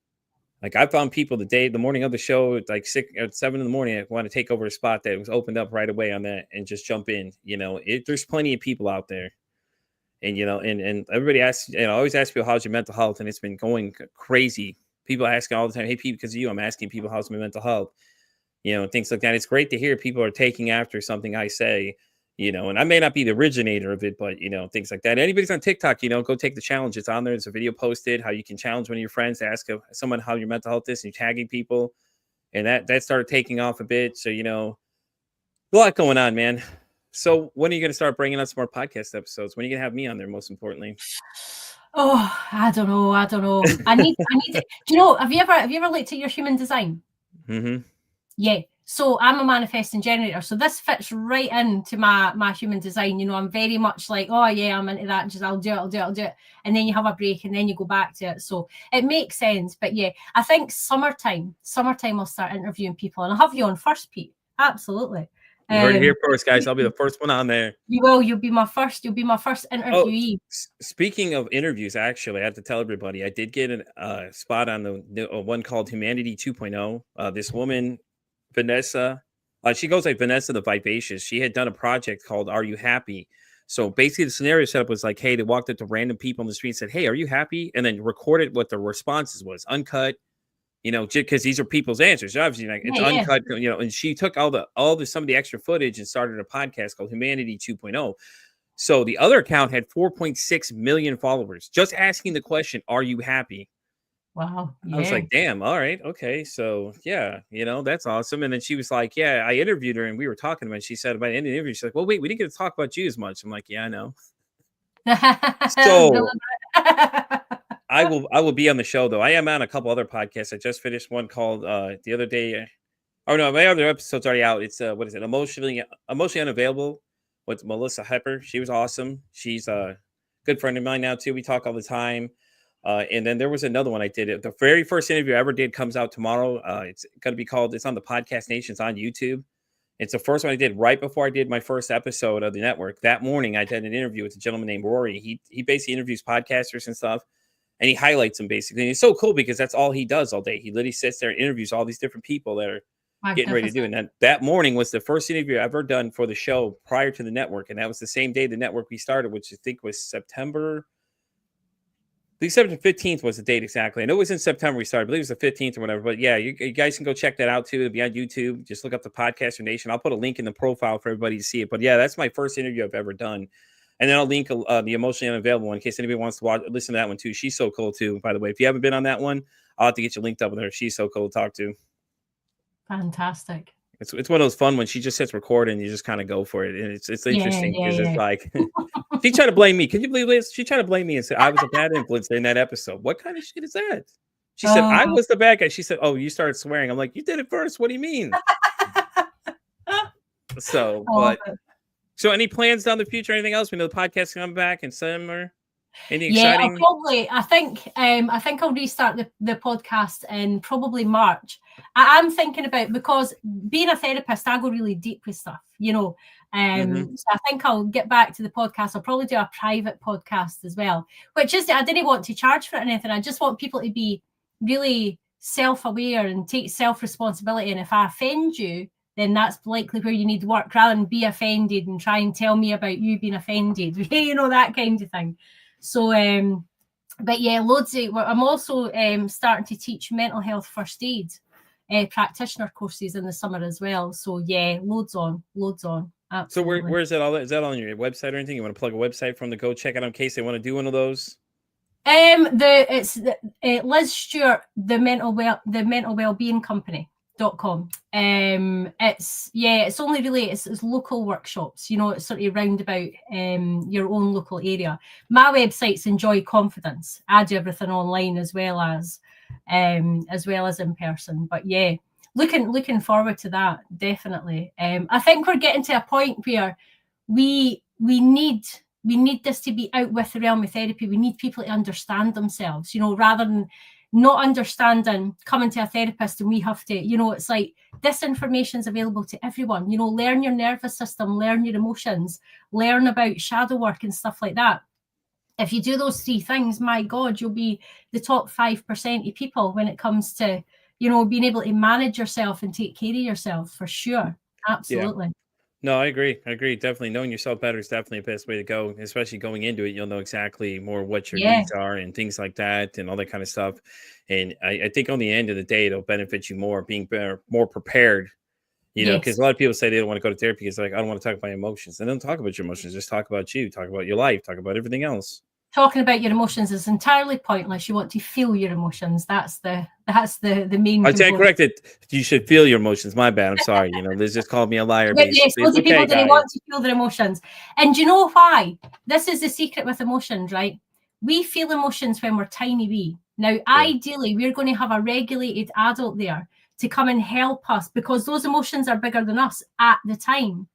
Like, I found people the morning of the show, like 6 or 7 in the morning, I want to take over a spot that was opened up right away on that and just jump in. There's plenty of people out there. And, and everybody asks, I always ask people, how's your mental health? And it's been going crazy. People asking all the time, hey, Pete, because of you, I'm asking people, how's my mental health? And things like that. It's great to hear people are taking after something I say, and I may not be the originator of it, but, things like that. Anybody's on TikTok, go take the challenge. It's on there. There's a video posted how you can challenge one of your friends to ask someone how your mental health is, and you're tagging people. And that started taking off a bit. So, a lot going on, man. So when are you going to start bringing us more podcast episodes? When are you going to have me on there, most importantly? Oh, I don't know. I need it. Do you know, have you ever looked at your human design? Mm-hmm. Yeah. So I'm a manifesting generator. So this fits right into my human design. I'm very much like, oh yeah, I'm into that. Just I'll do it. And then you have a break and then you go back to it. So it makes sense. But yeah, I think summertime I'll start interviewing people, and I'll have you on first, Pete. Absolutely. You heard it here first, guys. I'll be the first one on there. You will. You'll be my first interviewee. Oh, speaking of interviews, actually, I have to tell everybody, I did get a spot on the one called Humanity 2.0. This woman, Vanessa, she goes like Vanessa the Vivacious. She had done a project called Are You Happy? So basically the scenario setup was like, hey, they walked up to random people on the street and said, hey, are you happy? And then recorded what the responses was, uncut, because these are people's answers. Obviously, like, it's uncut, and she took all the some of the extra footage and started a podcast called Humanity 2.0. So the other account had 4.6 million followers, just asking the question, are you happy? Wow. Yeah. I was like, damn, all right, okay. So yeah, that's awesome. And then she was like, yeah, I interviewed her and we were talking about it. She said, by the end of the interview, she's like, well, wait, we didn't get to talk about you as much. I'm like, yeah, I know. So I will be on the show, though. I am on a couple other podcasts. I just finished one called the other day. Oh no, my other episode's already out. It's what is it? Emotionally Unavailable with Melissa Hepper. She was awesome. She's a good friend of mine now too. We talk all the time. And then there was another one I did. The very first interview I ever did comes out tomorrow. It's going to be called, it's on the Podcast Nation. It's on YouTube. It's the first one I did right before I did my first episode of the network. That morning, I did an interview with a gentleman named Rory. He basically interviews podcasters and stuff, and he highlights them basically. And it's so cool because that's all he does all day. He literally sits there and interviews all these different people that are getting ready to do it. And that morning was the first interview I ever done for the show prior to the network. And that was the same day the network we started, which I think was September. I think September 15th was the date exactly. I know it was in September we started. I believe it was the 15th or whatever. But yeah, you guys can go check that out too. It'll be on YouTube. Just look up the Podcaster Nation. I'll put a link in the profile for everybody to see it. But yeah, that's my first interview I've ever done. And then I'll link the Emotionally Unavailable one in case anybody wants to listen to that one too. She's so cool too, by the way. If you haven't been on that one, I'll have to get you linked up with her. She's so cool to talk to. Fantastic. It's one of those fun when she just hits record and you just kind of go for it. And it's interesting because it's like she tried to blame me. Can you believe this? She tried to blame me and said I was a bad influence in that episode. What kind of shit is that? She said I was the bad guy. She said, "Oh, you started swearing." I'm like, "You did it first. What do you mean?" So, but So any plans down the future? Anything else? We know the podcast's coming back in summer. Anything Yeah, exciting? I think I'll restart the podcast in probably March. I'm thinking about, because being a therapist, I go really deep with stuff, you know. So I think I'll get back to the podcast. I'll probably do a private podcast as well, which is, I didn't want to charge for it or anything. I just want people to be really self-aware and take self-responsibility. And if I offend you, then that's likely where you need work, rather than be offended and try and tell me about you being offended, you know, that kind of thing. So, but yeah, loads of, I'm also starting to teach mental health first aid practitioner courses in the summer as well. So yeah, loads on. Absolutely. So where is that all? Is that on your website or anything? You want to plug a website from to go check out in case they want to do one of those? It's Liz Stewart, the mental wellbeing company.com. It's only really it's local workshops, you know, it's sort of round about your own local area. My website's Enjoy Confidence. I do everything online as well as in person. But yeah, looking forward to that, definitely. I think we're getting to a point where we need this to be out with the realm of therapy. We need people to understand themselves, you know, rather than not understanding, coming to a therapist and we have to, you know, it's like this information is available to everyone. You know, learn your nervous system, learn your emotions, learn about shadow work and stuff like that. If you do those three things, my God, you'll be the top 5% of people when it comes to, you know, being able to manage yourself and take care of yourself, for sure. Absolutely. Yeah. No, I agree. Definitely knowing yourself better is definitely the best way to go, especially going into it. You'll know exactly more what your needs are and things like that and all that kind of stuff. And I think on the end of the day, it'll benefit you more being better, more prepared, you know, because a lot of people say they don't want to go to therapy. It's like, I don't want to talk about my emotions. And don't talk about your emotions. Just talk about you, talk about your life, talk about everything else. Talking about your emotions is entirely pointless. You want to feel your emotions. That's the main. I stand corrected. You should feel your emotions. My bad. I'm sorry. You know, Liz just called me a liar. But yes, loads of people didn't want to feel their emotions. And do you know why? This is the secret with emotions, right? We feel emotions when we're tiny wee. Now, ideally, we're going to have a regulated adult there to come and help us, because those emotions are bigger than us at the time.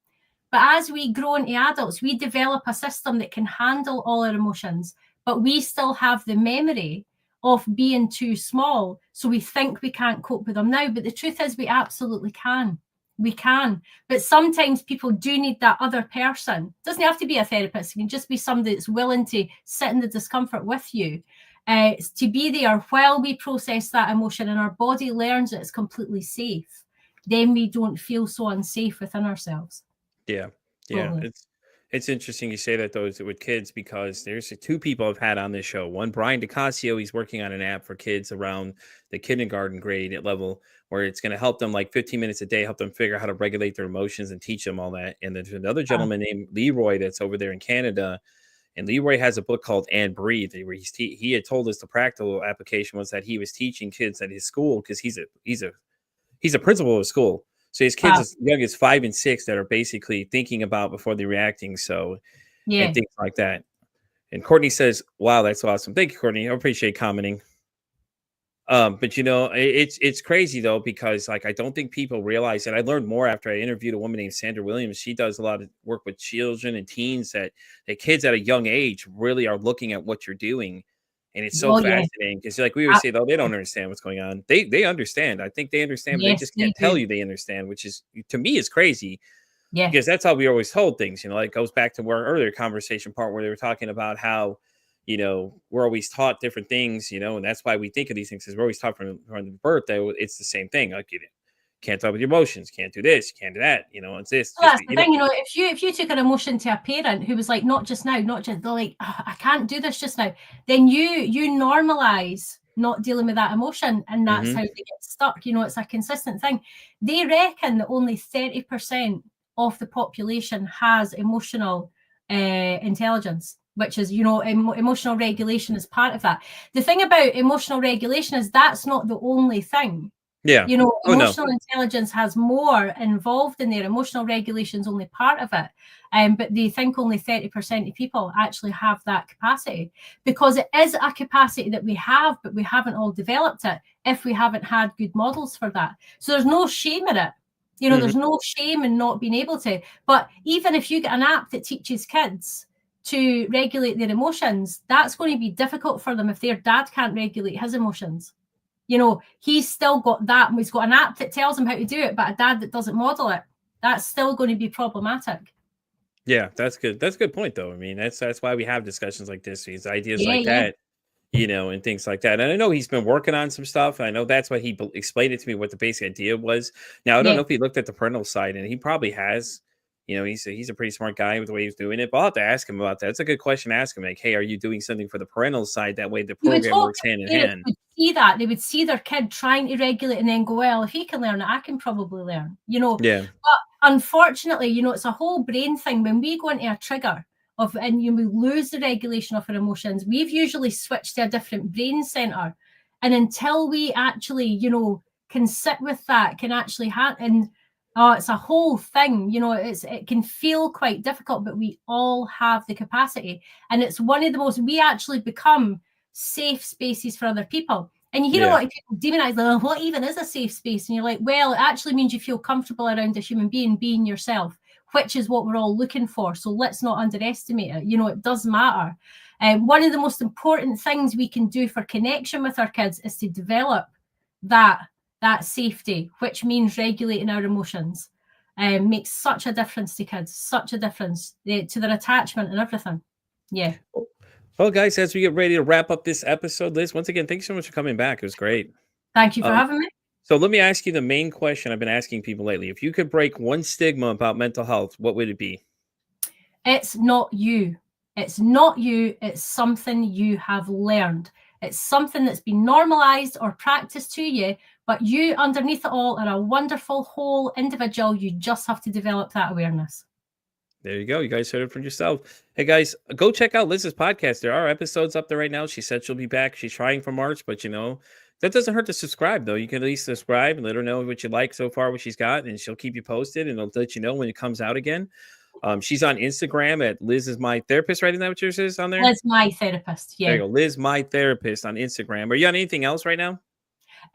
But as we grow into adults, we develop a system that can handle all our emotions, but we still have the memory of being too small. So we think we can't cope with them now. But the truth is, we absolutely can. We can. But sometimes people do need that other person. It doesn't have to be a therapist. It can just be somebody that's willing to sit in the discomfort with you, to be there while we process that emotion and our body learns that it's completely safe. Then we don't feel so unsafe within ourselves. Yeah. Totally. It's interesting you say that, though, with kids, because there's two people I've had on this show. One, Brian DeCasio, he's working on an app for kids around the kindergarten grade level, where it's going to help them like 15 minutes a day, help them figure out how to regulate their emotions and teach them all that. And there's another gentleman named Leroy that's over there in Canada. And Leroy has a book called And Breathe, where he had told us the practical application was that he was teaching kids at his school, because he's a principal of a school. So his kids as young as 5 and 6 that are basically thinking about before they're reacting. So, and things like that. And Courtney says, wow, that's awesome. Thank you, Courtney. I appreciate commenting. But you know, it's crazy though, because like, I don't think people realize, and I learned more after I interviewed a woman named Sandra Williams. She does a lot of work with children and teens, that the kids at a young age really are looking at what you're doing. And it's so fascinating, because like we always say, though, they don't understand what's going on. They understand. I think they understand, but they just can't tell you they understand, which is, to me, is crazy. Yeah. Because that's how we always told things, you know, like it goes back to our earlier conversation part where they were talking about how, you know, we're always taught different things, you know, and that's why we think of these things, because we're always taught from birth that it's the same thing. Like, you can't talk with your emotions, can't do this, can't do that, you know, it's this. Well, that's the thing, you know, if you took an emotion to a parent who was like, not just now, they're like, oh, I can't do this just now, then you normalize not dealing with that emotion, and that's how they get stuck. You know, it's a consistent thing. They reckon that only 30% of the population has emotional intelligence, which is, you know, emotional regulation is part of that. The thing about emotional regulation is that's not the only thing. Yeah. You know, emotional intelligence has more involved in there. Emotional regulation is only part of it. But they think only 30% of people actually have that capacity, because it is a capacity that we have, but we haven't all developed it if we haven't had good models for that. So there's no shame in it. You know, there's no shame in not being able to. But even if you get an app that teaches kids to regulate their emotions, that's going to be difficult for them if their dad can't regulate his emotions. You know, he's still got that. He's got an app that tells him how to do it, but a dad that doesn't model it. That's still going to be problematic. Yeah, that's good. That's a good point, though. I mean, that's why we have discussions like this, these ideas Yeah, like yeah. that, and things like that. And I know he's been working on some stuff. I know that's what he explained it to me, what the basic idea was. Now, I don't Yeah. know if he looked at the parental side, and he probably has. He's a pretty smart guy with the way he's doing it. But I'll have to ask him about that. It's a good question to ask him. Like, hey, are you doing something for the parental side? That way the You would program hope works hand in parents hand. would see that. They would see their kid trying to regulate and then go, well, if he can learn it, I can probably learn, Yeah. But unfortunately, it's a whole brain thing. When we go into a trigger and we lose the regulation of our emotions, we've usually switched to a different brain center. And until we actually, can sit with that, can actually it's a whole thing, it can feel quite difficult, but we all have the capacity. And it's one of the most, we actually become safe spaces for other people. And you hear a lot of people demonize, what even is a safe space? And you're like, well, it actually means you feel comfortable around a human being yourself, which is what we're all looking for. So let's not underestimate it. It does matter. One of the most important things we can do for connection with our kids is to develop that safety, which means regulating our emotions. Makes such a difference to kids, such a difference to their attachment and everything. Yeah. Well, guys, as we get ready to wrap up this episode, Liz, once again, thanks so much for coming back. It was great. Thank you for having me. So let me ask you the main question I've been asking people lately. If you could break one stigma about mental health, what would it be? It's not you. It's not you. It's something you have learned. It's something that's been normalized or practiced to you, but you underneath it all are a wonderful whole individual. You just have to develop that awareness. There you go. You guys heard it from yourself. Hey, guys, go check out Liz's podcast. There are episodes up there right now. She said she'll be back. She's trying for March, but that doesn't hurt to subscribe, though. You can at least subscribe and let her know what you like so far, what she's got, and she'll keep you posted, and it'll let you know when it comes out again. She's on Instagram at Liz is my therapist, right? Isn't that what yours is on there? Liz my therapist. Yeah. There you go. Liz my therapist on Instagram. Are you on anything else right now?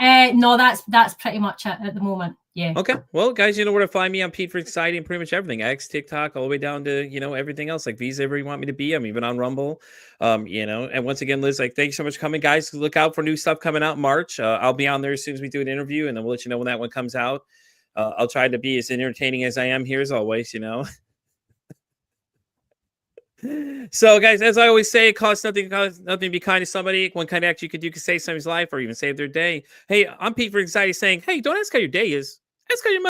No, that's pretty much it at the moment. Yeah. Okay. Well, guys, you know where to find me. I'm Pete for Exciting and pretty much everything. X, TikTok, all the way down to, everything else, like Visa, wherever you want me to be. I'm even on Rumble. And once again, Liz, thank you so much for coming. Guys, look out for new stuff coming out in March. I'll be on there as soon as we do an interview, and then we'll let you know when that one comes out. I'll try to be as entertaining as I am here as always, So, guys, as I always say, it costs nothing to be kind to somebody. One kind act you could do could save somebody's life or even save their day. Hey, I'm Pete for Anxiety saying, hey, don't ask how your day is. Ask how your